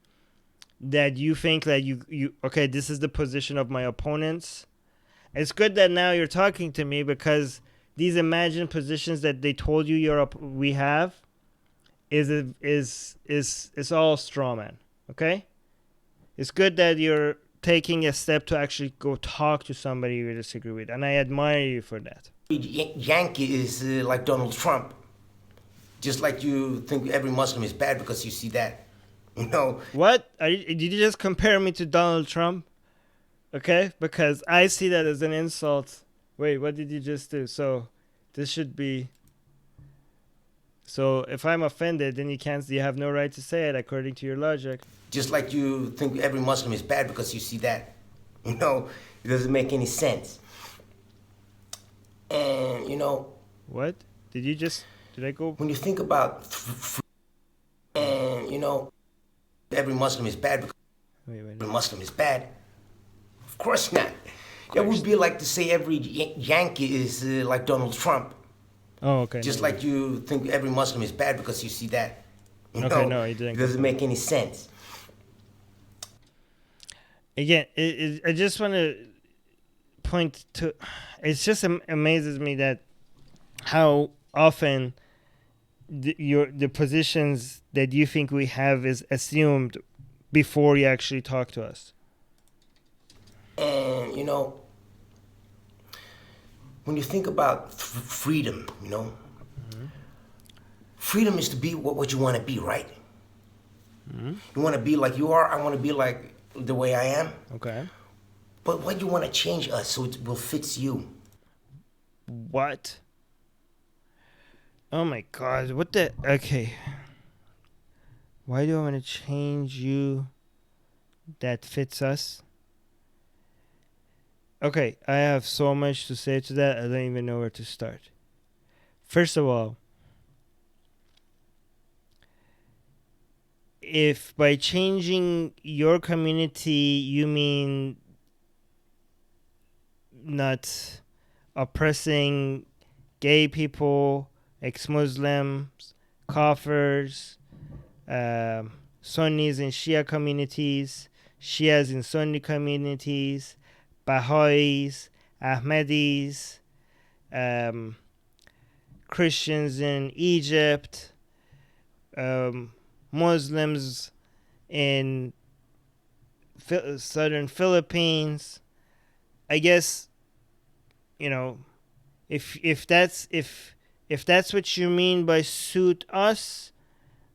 that you think that you okay, this is the position of my opponents. It's good that now you're talking to me because these imagined positions that they told you we have is all straw man. Okay? It's good that you're taking a step to actually go talk to somebody you disagree with, and I admire you for that. Yankee is like Donald Trump. Just like you think every Muslim is bad because you see that. You know, What? Did you just compare me to Donald Trump? Okay? Because I see that as an insult. Wait, what did you just do? So, this should be. So, if I'm offended, then you have no right to say it according to your logic. just like you think every Muslim is bad because you see that. You know, it doesn't make any sense. And, you know, What? Did I go? when you think about, and, you know, every Muslim is bad because Wait. every Muslim is bad. Of course not. That would be like to say every Yankee is like Donald Trump. Oh, okay. Just no, like you think every Muslim is bad because you see that. You Okay, know, no, he didn't it go doesn't make any sense. Again, I just want to point to. It just amazes me that how often the positions that you think we have is assumed before you actually talk to us. And, you know, when you think about freedom, you know, freedom is to be what you want to be, right? You want to be like you are. I want to be like the way I am. Okay. But why do you want to change us so it will fit you? What? Oh my God! What the? Okay. Why do I want to change you? That fits us. Okay, I have so much to say to that. I don't even know where to start. First of all, if by changing your community you mean not oppressing gay people, ex-Muslims, Kafirs, Sunnis in Shia communities, Shias in Sunni communities, Baha'is, Ahmadis, Christians in Egypt, Muslims in southern Philippines. I guess, you know, if that's what you mean by suit us,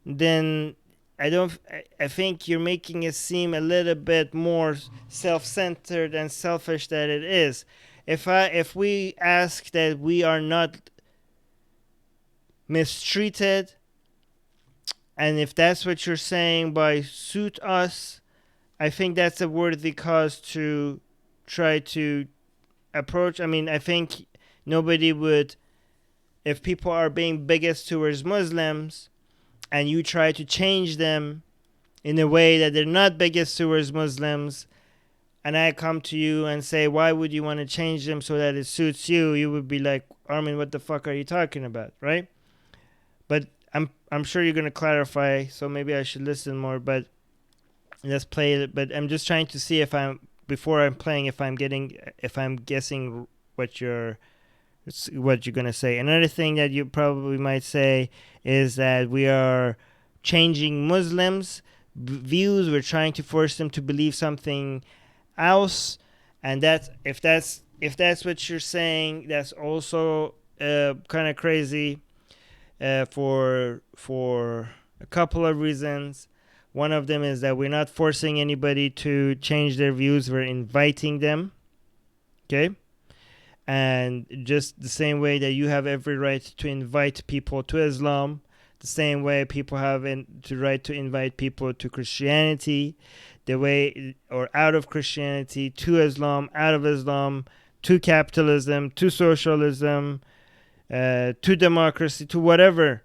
then I think you're making it seem a little bit more self-centered and selfish than it is. If we ask that we are not mistreated, and if that's what you're saying by suit us, I think that's a worthy cause to try to approach. I mean, I think nobody would, if people are being bigots towards Muslims and you try to change them in a way that they're not bigots towards Muslims, and I come to you and say, why would you want to change them so that it suits you? You would be like, Armin, what the fuck are you talking about, right? But I'm sure you're gonna clarify, so maybe I should listen more. But let's play it. But I'm just trying to see if before I'm playing, if I'm guessing what you're gonna say. Another thing that you probably might say is that we are changing Muslims' views. We're trying to force them to believe something else, and if that's what you're saying, that's also kind of crazy for a couple of reasons. One of them is that we're not forcing anybody to change their views. We're inviting them. Okay? And just the same way that you have every right to invite people to Islam, the same way people have the right to invite people to Christianity, the way, or out of Christianity to Islam, out of Islam to capitalism, to socialism, to democracy, to whatever.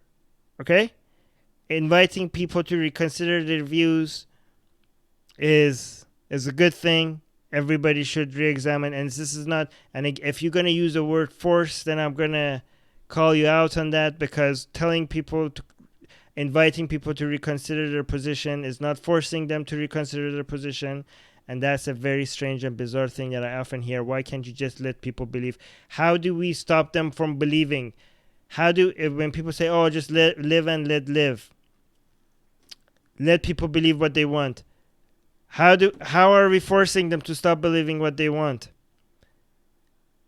Okay? Inviting people to reconsider their views is a good thing. Everybody should re-examine, and this is not, and if you're going to use the word force, then I'm going to call you out on that, because inviting people to reconsider their position is not forcing them to reconsider their position. And that's a very strange and bizarre thing that I often hear. Why can't you just let people believe? How do we stop them from believing? When people say, oh, just live and let live. let people believe what they want. How are we forcing them to stop believing what they want?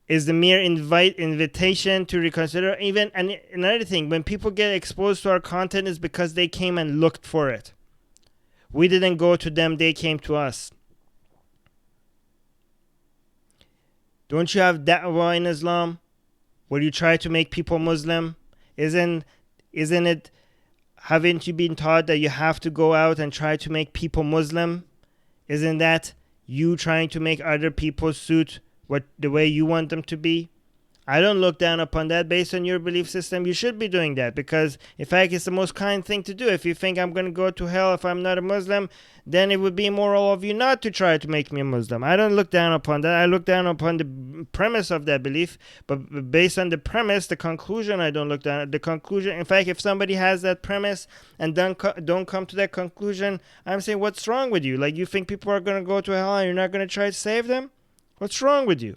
Is the mere invitation to reconsider. Even, and another thing, when people get exposed to our content, is because they came and looked for it. We didn't go to them, they came to us. Don't you have da'wah in Islam, where you try to make people Muslim? Isn't it, haven't you been taught that you have to go out and try to make people Muslim? Isn't that you trying to make other people suit the way you want them to be? I don't look down upon that. Based on your belief system, you should be doing that, because in fact it's the most kind thing to do. If you think I'm going to go to hell if I'm not a Muslim, then it would be immoral of you not to try to make me a Muslim. I don't look down upon that. I look down upon the premise of that belief, but based on the premise, the conclusion, I don't look down at the conclusion. In fact, if somebody has that premise and don't come to that conclusion, I'm saying, what's wrong with you? Like, you think people are going to go to hell and you're not going to try to save them? What's wrong with you?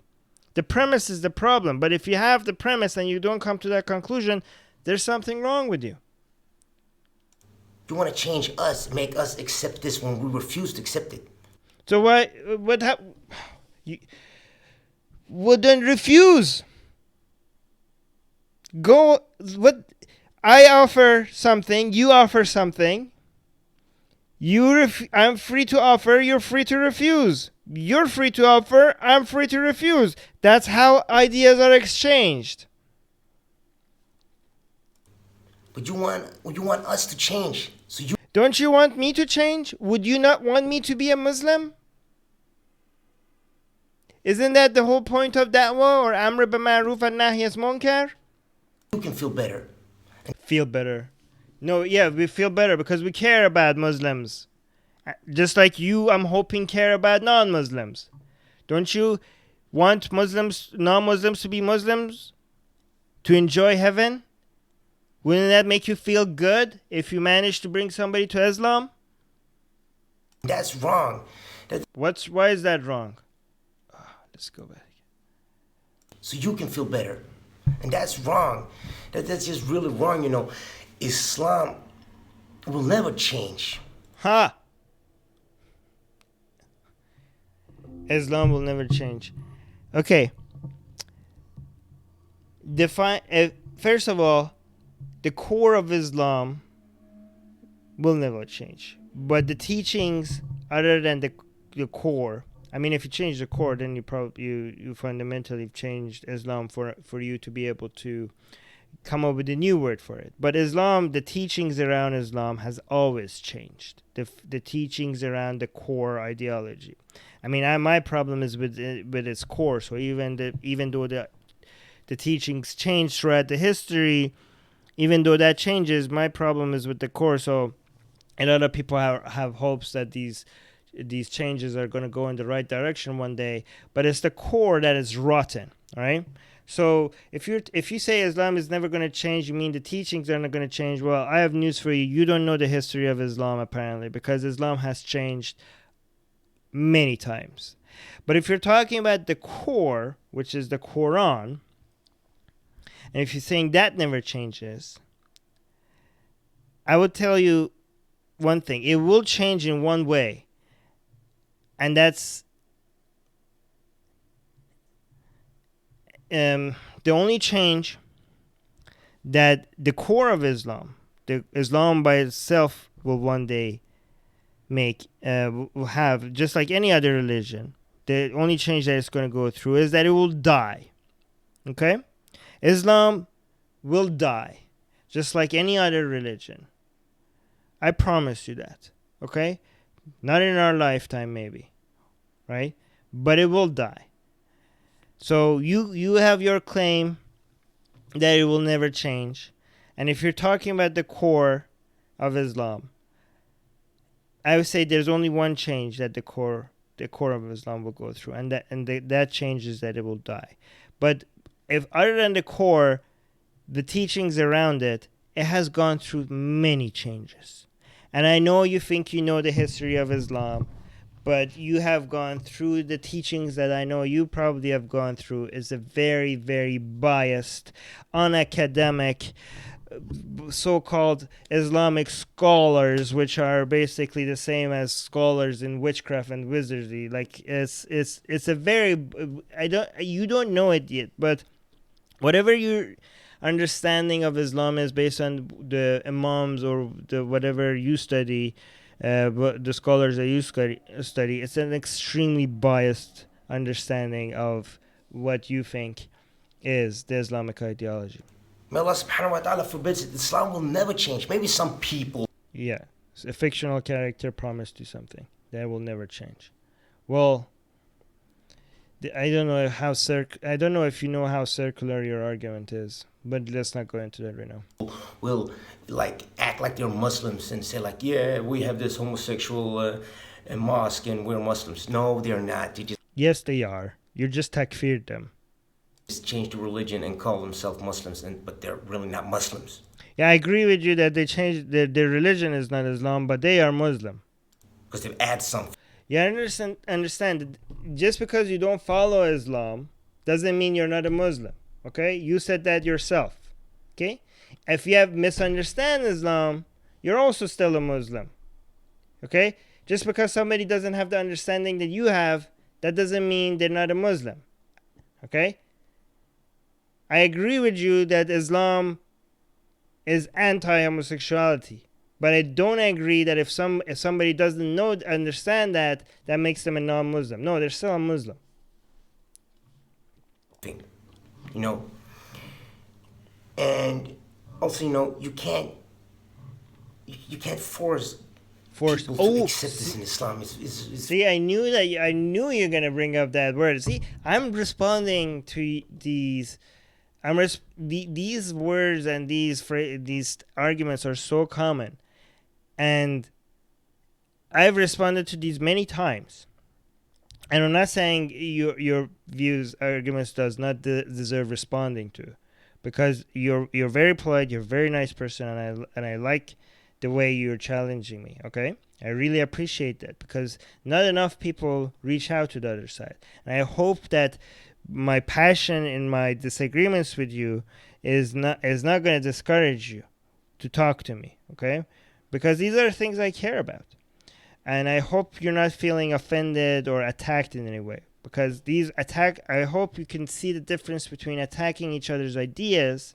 The premise is the problem. But if you have the premise and you don't come to that conclusion, there's something wrong with you. You want to change us, make us accept this when we refuse to accept it. So well, then refuse. Go, I offer something, you offer something. I'm free to offer, you're free to refuse. You're free to offer, I'm free to refuse. That's how ideas are exchanged. But you want us to change. Don't you want me to change? Would you not want me to be a Muslim? Isn't that the whole point of da'wah, or amr b'ma'ruf and nahy as munkar? You can feel better. Feel better. No, yeah, we feel better because we care about Muslims. Just like you, I'm hoping, care about non-Muslims. Don't you want non-Muslims to be Muslims? To enjoy heaven? Wouldn't that make you feel good if you manage to bring somebody to Islam? That's wrong. Why is that wrong? Let's go back. So you can feel better. And that's wrong. That's just really wrong, you know. Islam will never change. Islam will never change. Okay. First of all, the core of Islam will never change. But the teachings, other than the core, I mean, if you change the core, then you fundamentally changed Islam for you to be able to come up with a new word for it. But Islam, the teachings around Islam has always changed. The teachings around the core ideology. I mean, my problem is with its core. So even though the teachings change throughout the history, even though that changes, my problem is with the core. So a lot of people have hopes that these changes are going to go in the right direction one day, but it's the core that is rotten, right? So if you say Islam is never going to change, you mean the teachings are not going to change. Well, I have news for you. You don't know the history of Islam, apparently, because Islam has changed many times. But if you're talking about the core, which is the Quran, and if you're saying that never changes, I would tell you one thing. It will change in one way, and that's the only change that the core of Islam, the Islam by itself, will one day will have, just like any other religion. The only change that it's going to go through is that it will die. Okay? Islam will die, just like any other religion. I promise you that. Okay? Not in our lifetime, maybe. Right? But it will die. So you have your claim that it will never change. And if you're talking about the core of Islam, I would say there's only one change that the core of Islam will go through, and that change is that it will die. But if other than the core, the teachings around it has gone through many changes. And I know you think you know the history of Islam, but you have gone through the teachings that I know you probably have gone through. Is a very, very biased, unacademic, so-called Islamic scholars, which are basically the same as scholars in witchcraft and wizardry. Like it's a very you don't know it yet, but whatever your understanding of Islam is based on the imams or the whatever you study, the scholars that you study, it's an extremely biased understanding of what you think is the Islamic ideology. May Allah subhanahu wa ta'ala forbids it. Islam will never change. Maybe some people. Yeah, a fictional character promised you something that will never change. Well, I don't know I don't know if you know how circular your argument is, but let's not go into that right now. Will like act like they're Muslims and say like, yeah, we have this homosexual mosque and we're Muslims. No, they're not. They Yes, they are. You just takfired them. just change the religion and call themselves Muslims, but they're really not Muslims. Yeah, I agree with you that they changed their religion is not Islam, but they are Muslim. Because they've added something. Yeah, I understand that just because you don't follow Islam doesn't mean you're not a Muslim. Okay? You said that yourself. Okay? If you have misunderstand Islam, you're also still a Muslim. Okay? Just because somebody doesn't have the understanding that you have, that doesn't mean they're not a Muslim. Okay? I agree with you that Islam is anti-homosexuality. But I don't agree that if somebody doesn't understand that makes them a non-Muslim. No, they're still a Muslim. You know, and also, you know, you can't force people to accept this in Islam. See, I knew you're gonna bring up that word. See, I'm responding to these. These words and these arguments are so common. And I've responded to these many times. And I'm not saying your arguments does not deserve responding to, because you're very polite, you're a very nice person, and I like the way you're challenging me. Okay, I really appreciate that, because not enough people reach out to the other side, and I hope that my passion in my disagreements with you is not going to discourage you to talk to me. Okay. Because these are things I care about. And I hope you're not feeling offended or attacked in any way. Because I hope you can see the difference between attacking each other's ideas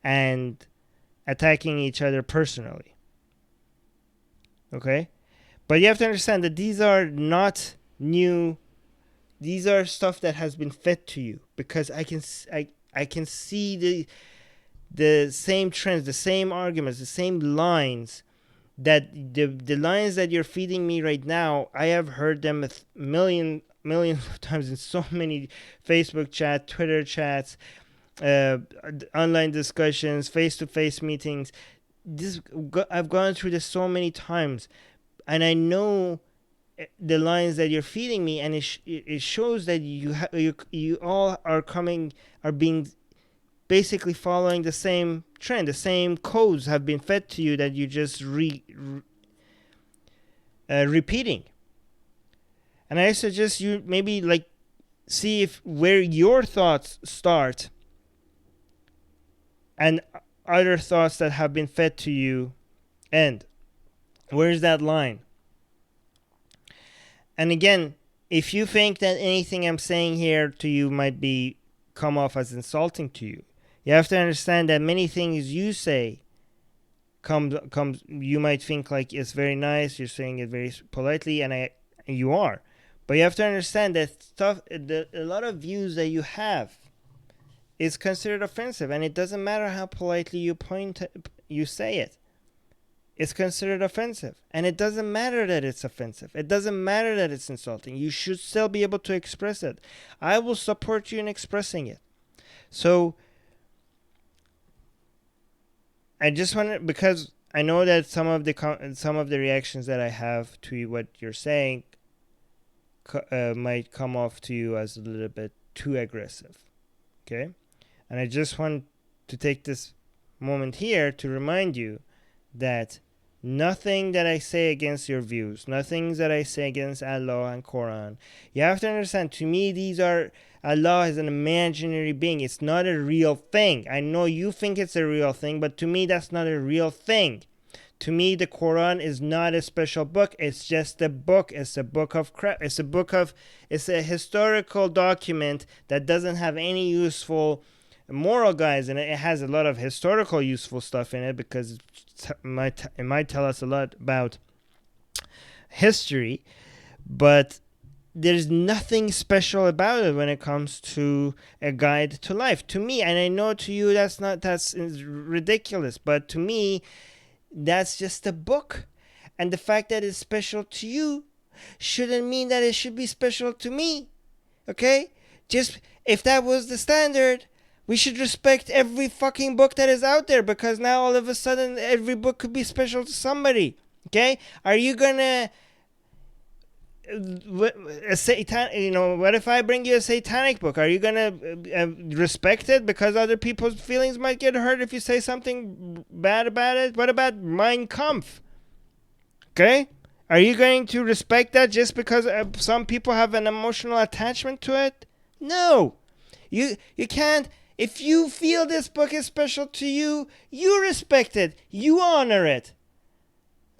and attacking each other personally. Okay? But you have to understand that these are not new. These are stuff that has been fed to you. Because I can see the same trends, the same arguments, the same lines, that the lines that you're feeding me right now, I have heard them millions of times in so many Facebook chats, Twitter chats, online discussions, face-to-face meetings. I've gone through this so many times, and I know the lines that you're feeding me, and it shows that you all are being basically following the same trend. The same codes have been fed to you that you just repeating. And I suggest you maybe see where your thoughts start and other thoughts that have been fed to you end. Where's that line? And again, if you think that anything I'm saying here to you might come off as insulting to you, you have to understand that many things you say comes you might think like it's very nice, you're saying it very politely, and you are. But you have to understand that a lot of views that you have is considered offensive, and it doesn't matter how politely you say it. It's considered offensive, and it doesn't matter that it's offensive. It doesn't matter that it's insulting. You should still be able to express it. I will support you in expressing it. So I just want because I know that some of the reactions that I have to what you're saying might come off to you as a little bit too aggressive. Okay? And I just want to take this moment here to remind you that nothing that I say against your views, nothing that I say against Allah and Quran, you have to understand, to me, these are Allah is an imaginary being. It's not a real thing. I know you think it's a real thing, but to me, that's not a real thing. To me, the Quran is not a special book. It's just a book. It's a book of crap. It's a historical document that doesn't have any useful moral guides in it. It has a lot of historical useful stuff in it because it might tell us a lot about history, but there's nothing special about it when it comes to a guide to life. To me, and I know to you that's ridiculous, but to me, that's just a book. And the fact that it's special to you shouldn't mean that it should be special to me. Okay? Just if that was the standard, we should respect every fucking book that is out there, because now all of a sudden every book could be special to somebody. Okay? Are you gonna what if I bring you a satanic book? Are you gonna respect it because other people's feelings might get hurt if you say something bad about it? What about Mein Kampf? Okay, are you going to respect that just because some people have an emotional attachment to it? No, you can't. If you feel this book is special to you, you respect it, you honor it.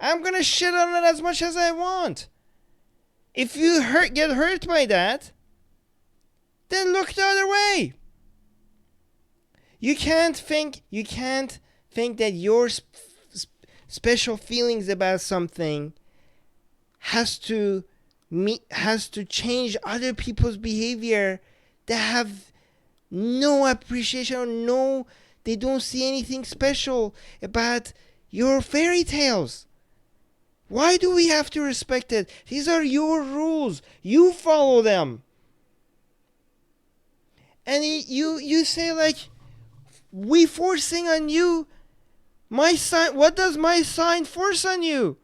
I'm gonna shit on it as much as I want. If you get hurt by that, then look the other way. You can't think that your special feelings about something has to change other people's behavior that have no appreciation or they don't see anything special about your fairy tales. Why do we have to respect it? These are your rules. You follow them. And you say like, we forcing on you. My sign. What does my sign force on you?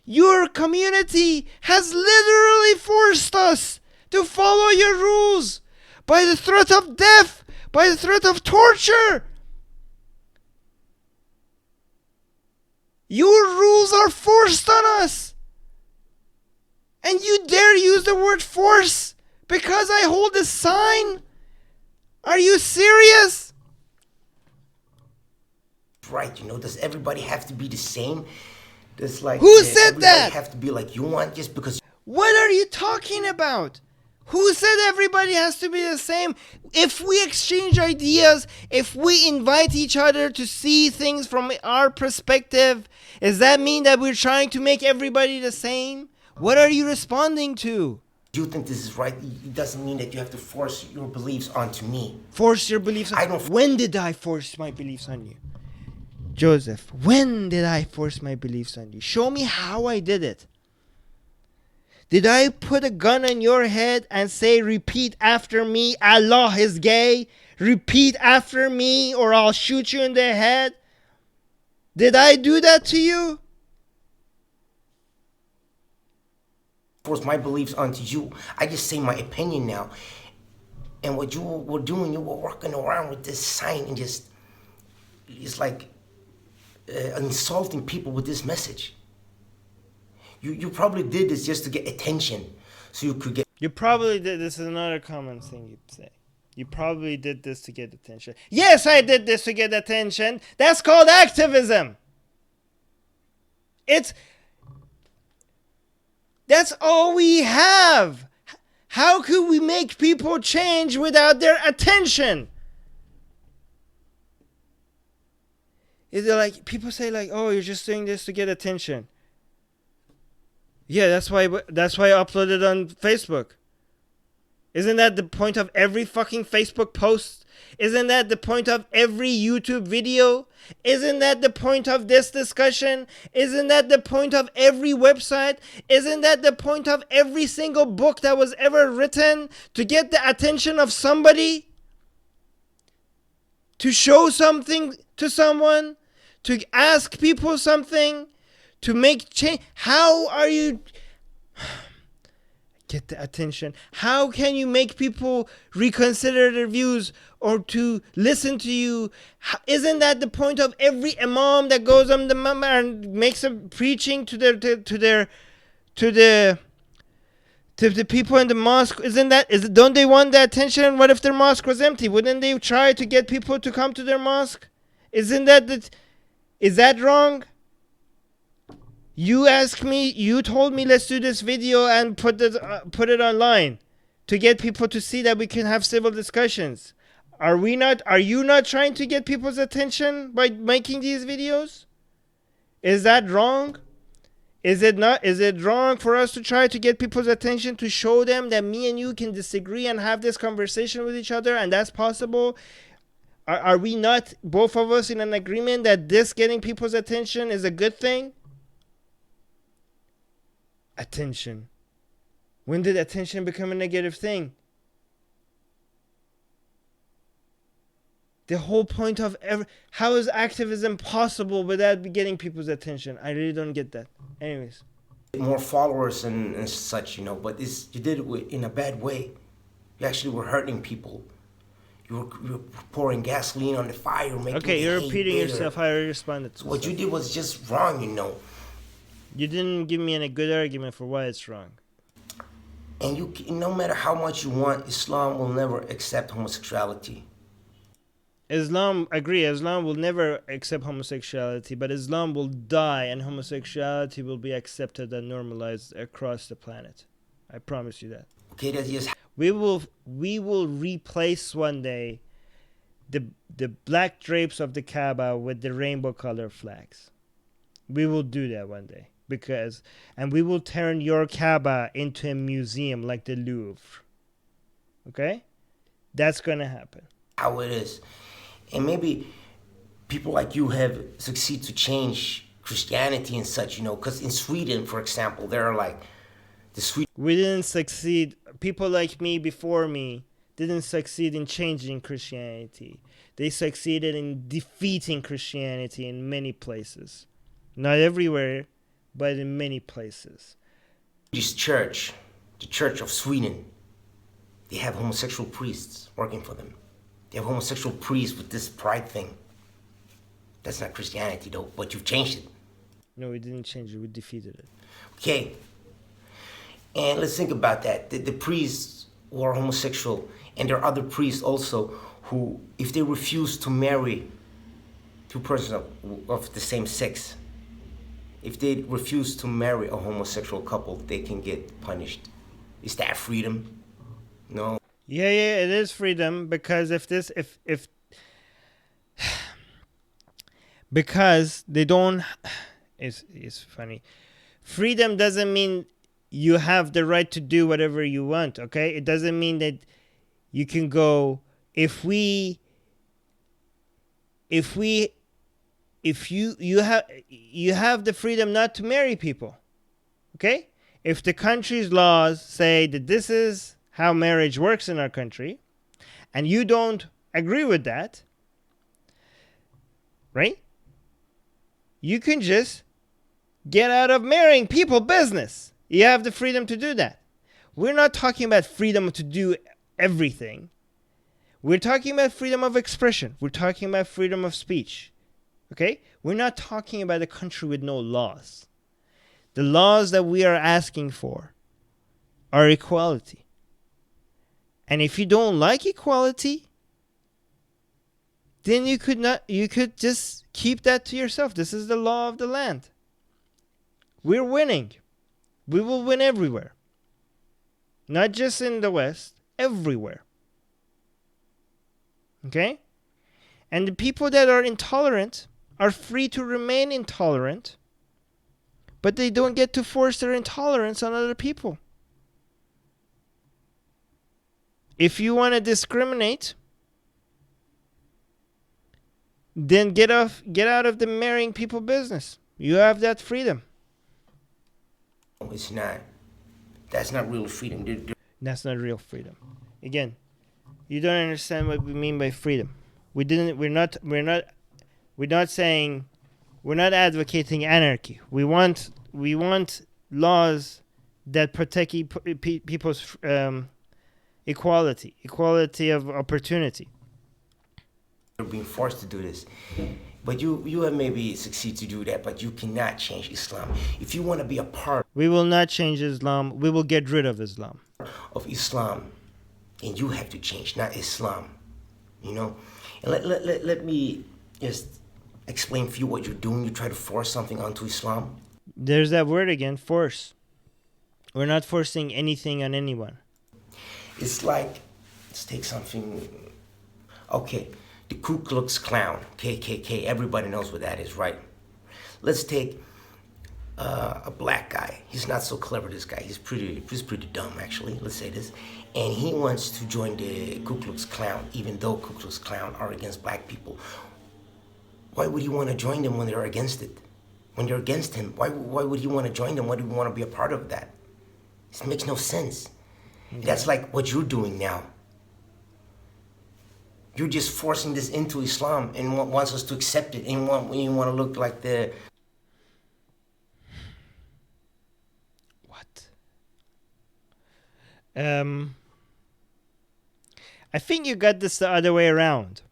Your community has literally forced us to follow your rules by the threat of death, by the threat of torture. Your rules are forced on us. And you dare use the word force because I hold a sign? Are you serious? Right, does everybody have to be the same? Does who said that? Have to be like you want just because. What are you talking about? Who said everybody has to be the same? If we exchange ideas, if we invite each other to see things from our perspective, does that mean that we're trying to make everybody the same? What are you responding to? Do you think this is right? It doesn't mean that you have to force your beliefs onto me. Force your beliefs on me? When did I force my beliefs on you? Joseph, when did I force my beliefs on you? Show me how I did it. Did I put a gun on your head and say, repeat after me, Allah is gay? Repeat after me or I'll shoot you in the head? Did I do that to you? Force my beliefs onto you. I just say my opinion now. And what you were doing, you were walking around with this sign and it's like insulting people with this message. You probably did this just to get attention, so you could get. You probably did. This is another common thing you'd say. You probably did this to get attention. Yes, I did this to get attention. That's called activism. That's all we have. How could we make people change without their attention? Is it like people say like, oh, you're just doing this to get attention? Yeah, that's why I uploaded on Facebook. Isn't that the point of every fucking Facebook post? Isn't that the point of every YouTube video? Isn't that the point of this discussion? Isn't that the point of every website? Isn't that the point of every single book that was ever written? To get the attention of somebody? To show something to someone? To ask people something? To make change? How are you... Get the attention. How can you make people reconsider their views or to listen to you? Isn't that the point of every imam that goes on the minbar and makes a preaching to To the people in the mosque, don't they want the attention? What if their mosque was empty? Wouldn't they try to get people to come to their mosque? Isn't that is that wrong? You asked me, you told me let's do this video and put it online to get people to see that we can have civil discussions. Are you not trying to get people's attention by making these videos? Is that wrong? Is it wrong for us to try to get people's attention, to show them that me and you can disagree and have this conversation with each other, and that's possible? Are we not, both of us, in an agreement that this getting people's attention is a good thing? Attention. When did attention become a negative thing? The whole point of how is activism possible without getting people's attention? I really don't get that. Anyways. More followers and such, but you did it in a bad way. You actually were hurting people. You were pouring gasoline on the fire. Okay, you're repeating yourself. I already responded to what you did was just wrong, You didn't give me any good argument for why it's wrong. And no matter how much you want, Islam will never accept homosexuality. Islam will never accept homosexuality, but Islam will die and homosexuality will be accepted and normalized across the planet. I promise you that. Okay, that's just... We will replace one day the black drapes of the Kaaba with the rainbow color flags. We will do that one day. And we will turn your Kaaba into a museum like the Louvre. Okay? That's gonna happen. How it is. And maybe people like you have succeeded to change Christianity and such, because in Sweden, for example, there are like we didn't succeed. People like me before me didn't succeed in changing Christianity. They succeeded in defeating Christianity in many places. Not everywhere, but in many places. This church, the Church of Sweden, they have homosexual priests working for them. They have homosexual priests with this pride thing. That's not Christianity though, but you've changed it. No, we didn't change it. We defeated it. Okay. And let's think about that. The priests who are homosexual, and there are other priests also who, if they refuse to marry two persons of the same sex, if they refuse to marry a homosexual couple, they can get punished. Is that freedom? No. Yeah, it is freedom, because because they don't. It's funny. Freedom doesn't mean you have the right to do whatever you want. Okay, it doesn't mean that you can go if you have the freedom not to marry people. Okay, if the country's laws say that this is how marriage works in our country, and you don't agree with that, right? You can just get out of marrying people business. You have the freedom to do that. We're not talking about freedom to do everything. We're talking about freedom of expression. We're talking about freedom of speech. Okay? We're not talking about a country with no laws. The laws that we are asking for are equality. And if you don't like equality, then you could just keep that to yourself. This is the law of the land. We're winning. We will win everywhere. Not just in the West, everywhere. Okay? And the people that are intolerant are free to remain intolerant, but they don't get to force their intolerance on other people. If you want to discriminate, then get out of the marrying people business. You have that freedom. It's not. That's not real freedom. That's not real freedom. Again, you don't understand what we mean by freedom. We're not advocating anarchy. We want laws that protect people's equality of opportunity. They're being forced to do this. But you have maybe succeed to do that, but you cannot change Islam. If you want to be a part We will not change Islam. We will get rid of Islam. of Islam, and you have to change, not Islam. You know? And let me just explain for you what you're doing. You try to force something onto Islam. There's that word again, force. We're not forcing anything on anyone. It's like, let's take something. Okay, the Ku Klux Klan, KKK. Everybody knows what that is, right? Let's take a black guy. He's not so clever. This guy. He's pretty dumb, actually. Let's say this, and he wants to join the Ku Klux Klan, even though Ku Klux Klan are against black people. Why would he want to join them when they're against it? When they're against him, why would he want to join them? Why do he want to be a part of that? It makes no sense. Okay. That's like what you're doing now. You're just forcing this into Islam and wants us to accept it. And you want to look like the... What? I think you got this the other way around.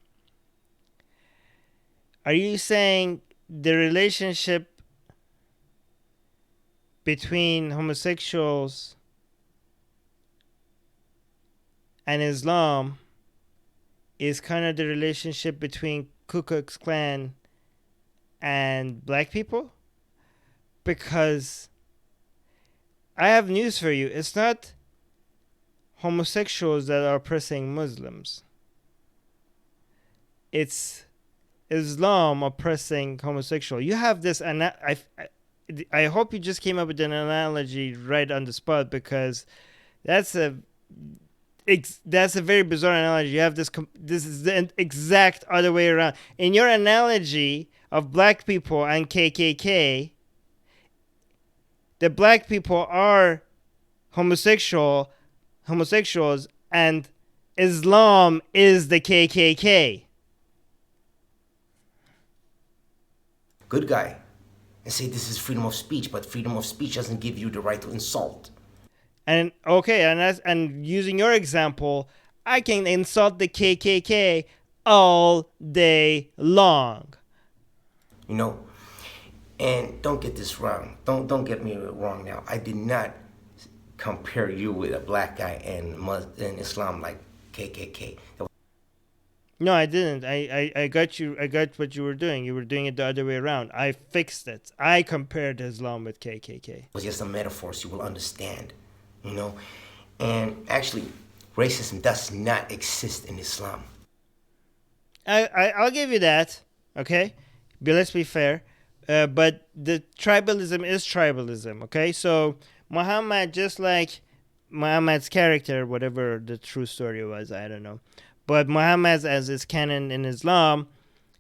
Are you saying the relationship between homosexuals and Islam is kind of the relationship between Ku Klux Klan and black people? Because I have news for you. It's not homosexuals that are oppressing Muslims. It's Islam oppressing homosexual. You have this, and I hope you just came up with an analogy right on the spot, because that's a very bizarre analogy. You have this is the exact other way around. In your analogy of black people and KKK, the black people are homosexuals, and Islam is the KKK. Good guy, and say this is freedom of speech, but freedom of speech doesn't give you the right to insult. And okay, and using your example, I can insult the KKK all day long. You know, and don't get this wrong. Don't get me wrong now. I did not compare you with a black guy and Islam like KKK. No, I didn't. I got you. I got what you were doing. You were doing it the other way around. I fixed it. I compared Islam with KKK. It was just a metaphor, so you will understand. You know, and actually, racism does not exist in Islam. I'll give you that. Okay, but let's be fair. But the tribalism is tribalism. Okay, so Muhammad, just like Muhammad's character, whatever the true story was, I don't know. But Muhammad, as is canon in Islam,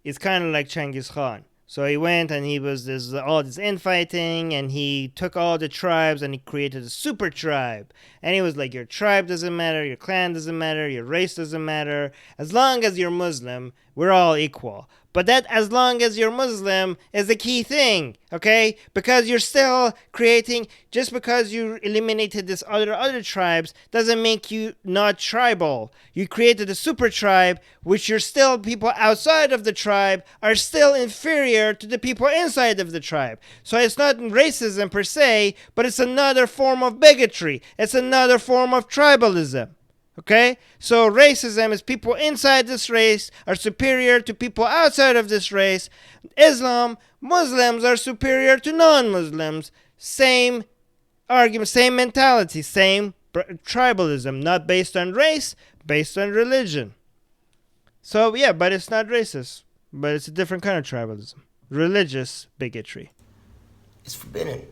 is kind of like Genghis Khan. So he went and he was all this infighting, and he took all the tribes and he created a super tribe. And he was like, your tribe doesn't matter, your clan doesn't matter, your race doesn't matter. As long as you're Muslim, we're all equal. But that as long as you're Muslim is the key thing, okay? Because you're still creating, just because you eliminated this other tribes doesn't make you not tribal. You created a super tribe, which you're still, people outside of the tribe are still inferior to the people inside of the tribe. So it's not racism per se, but it's another form of bigotry. It's another form of tribalism. Okay? So racism is people inside this race are superior to people outside of this race. Islam, Muslims are superior to non-Muslims. Same argument, same mentality, same tribalism, not based on race, based on religion. So yeah, but it's not racist, but it's a different kind of tribalism. Religious bigotry. It's forbidden.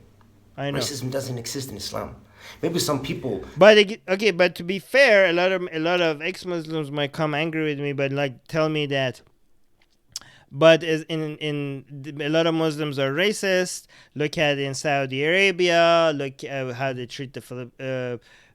I know. Racism doesn't exist in Islam. Maybe some people. But okay, but to be fair, a lot of ex-Muslims might come angry with me, but like tell me that. But in a lot of Muslims are racist. Look at in Saudi Arabia. Look at how they treat the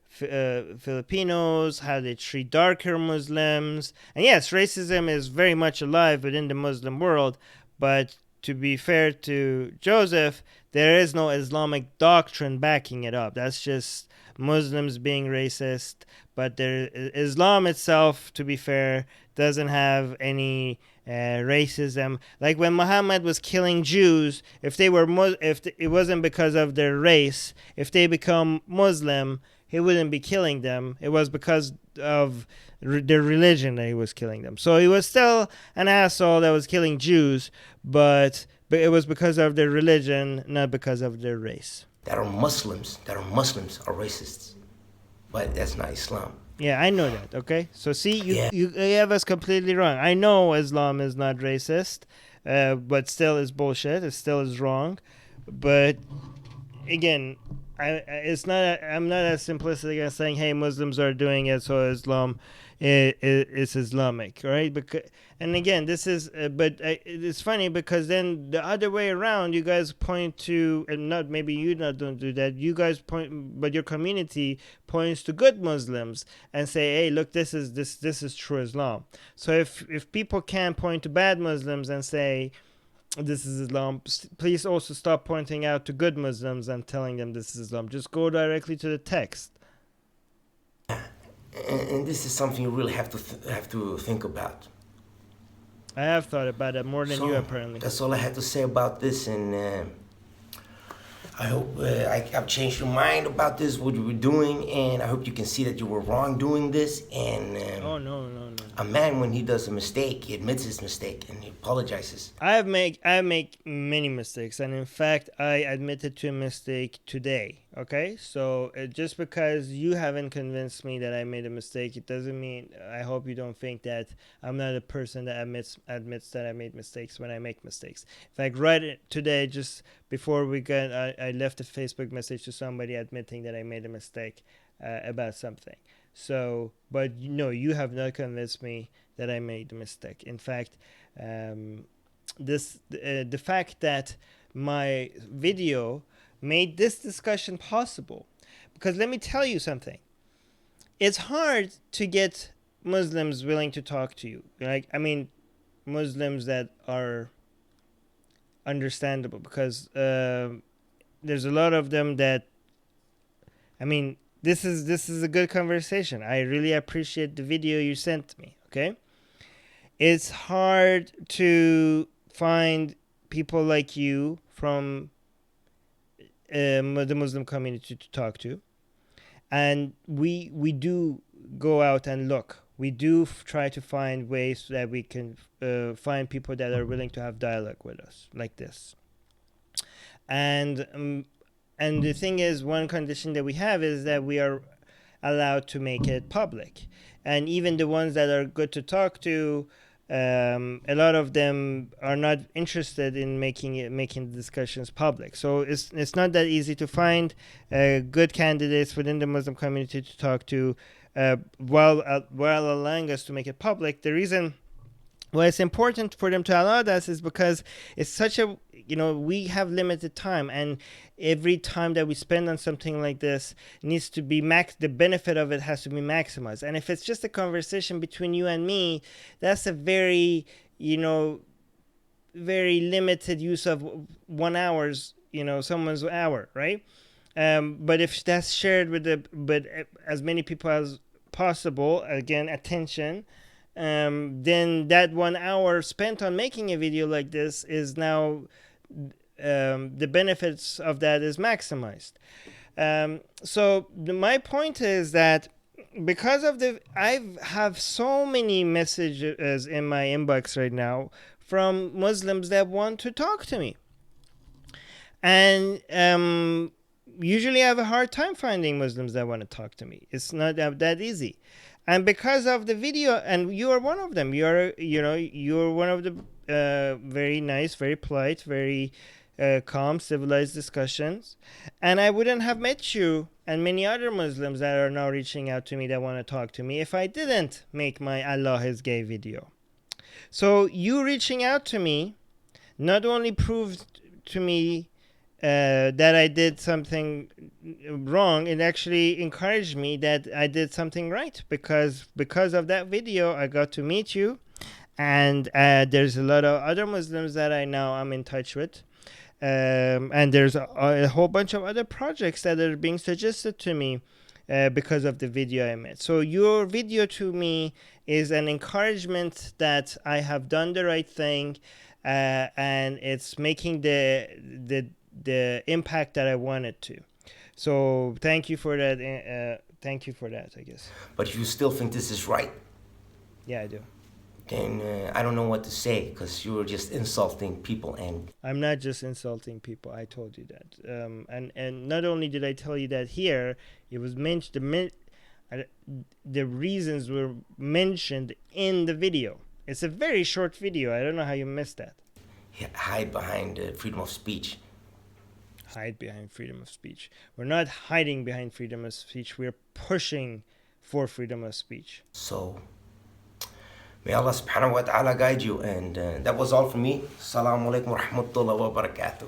Filipinos, how they treat darker Muslims. And yes, racism is very much alive within the Muslim world. But to be fair to Joseph, there is no Islamic doctrine backing it up. That's just Muslims being racist. But Islam itself, to be fair, doesn't have any racism. Like when Muhammad was killing Jews, if they were it wasn't because of their race, if they become Muslim, he wouldn't be killing them. It was because of their religion that he was killing them. So he was still an asshole that was killing Jews, but it was because of their religion, not because of their race. That are Muslims are racists, but that's not Islam. Yeah, I know that. Okay, so see, you have us completely wrong. I know Islam is not racist, but still is bullshit. It still is wrong. But again, I'm not as simplistic as saying, "Hey, Muslims are doing it, so Islam is Islamic," right? And again, this is, it's funny because then the other way around, you guys point to, and not maybe you don't do that. You guys point, but your community points to good Muslims and say, "Hey, look, this is true Islam." So if people can point to bad Muslims and say, "This is Islam," please also stop pointing out to good Muslims and telling them this is Islam. Just go directly to the text. And this is something you really have to think about. I have thought about it more than you, apparently. That's all I had to say about this, and I hope I've changed your mind about this, what you were doing, and I hope you can see that you were wrong doing this. And oh no. A man, when he does a mistake, he admits his mistake and he apologizes. I make many mistakes, and in fact, I admitted to a mistake today. Okay, so just because you haven't convinced me that I made a mistake, it doesn't mean. I hope you don't think that I'm not a person that admits that I made mistakes when I make mistakes. In fact, right today, just before we got, I left a Facebook message to somebody admitting that I made a mistake about something. So, but no, you have not convinced me that I made a mistake. In fact, the fact that my video made this discussion possible, because let me tell you something. It's hard to get Muslims willing to talk to you. Muslims that are understandable, because there's a lot of them that, this is a good conversation. I really appreciate the video you sent me, okay? It's hard to find people like you from the Muslim community to talk to. And we do go out and look. We do try to find ways that we can find people that are willing to have dialogue with us like this. And the thing is, one condition that we have is that we are allowed to make it public. And even the ones that are good to talk to, a lot of them are not interested in making the discussions public. So it's not that easy to find good candidates within the Muslim community to talk to while allowing us to make it public. The reason why it's important for them to allow us is because it's such a, we have limited time, and every time that we spend on something like this needs to be the benefit of it has to be maximized. And if it's just a conversation between you and me, that's a very, very limited use of 1 hour's, someone's hour, right? But if that's shared with as many people as possible, again, attention, then that 1 hour spent on making a video like this is now the benefits of that is maximized. So my point is that because of I have so many messages in my inbox right now from Muslims that want to talk to me, and usually I have a hard time finding Muslims that want to talk to me. It's not that easy. And because of the video, and you are one of them, you're one of the very nice, very polite, very calm, civilized discussions. And I wouldn't have met you and many other Muslims that are now reaching out to me that want to talk to me if I didn't make my Allah is gay video. So you reaching out to me not only proved to me that I did something wrong, it actually encouraged me that I did something right, because of that video I got to meet you, And there's a lot of other Muslims that I'm in touch with. And there's a whole bunch of other projects that are being suggested to me because of the video I made. So your video to me is an encouragement that I have done the right thing, and it's making the impact that I wanted to. So thank you for that. Thank you for that, I guess. But if you still think this is right, Yeah, I do. then I don't know what to say, because you were just insulting people. And I'm not just insulting people. I told you that. And not only did I tell you that here, it was mentioned. The reasons were mentioned in the video. It's a very short video. I don't know how you missed that. hide behind freedom of speech. Hide behind freedom of speech. We're not hiding behind freedom of speech. We're pushing for freedom of speech. So may Allah subhanahu wa ta'ala guide you. And that was all from me. Assalamu alaikum wa rahmatullahi wa barakatuh.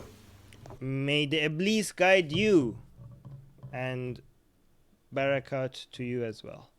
May the Iblis guide you, and barakat to you as well.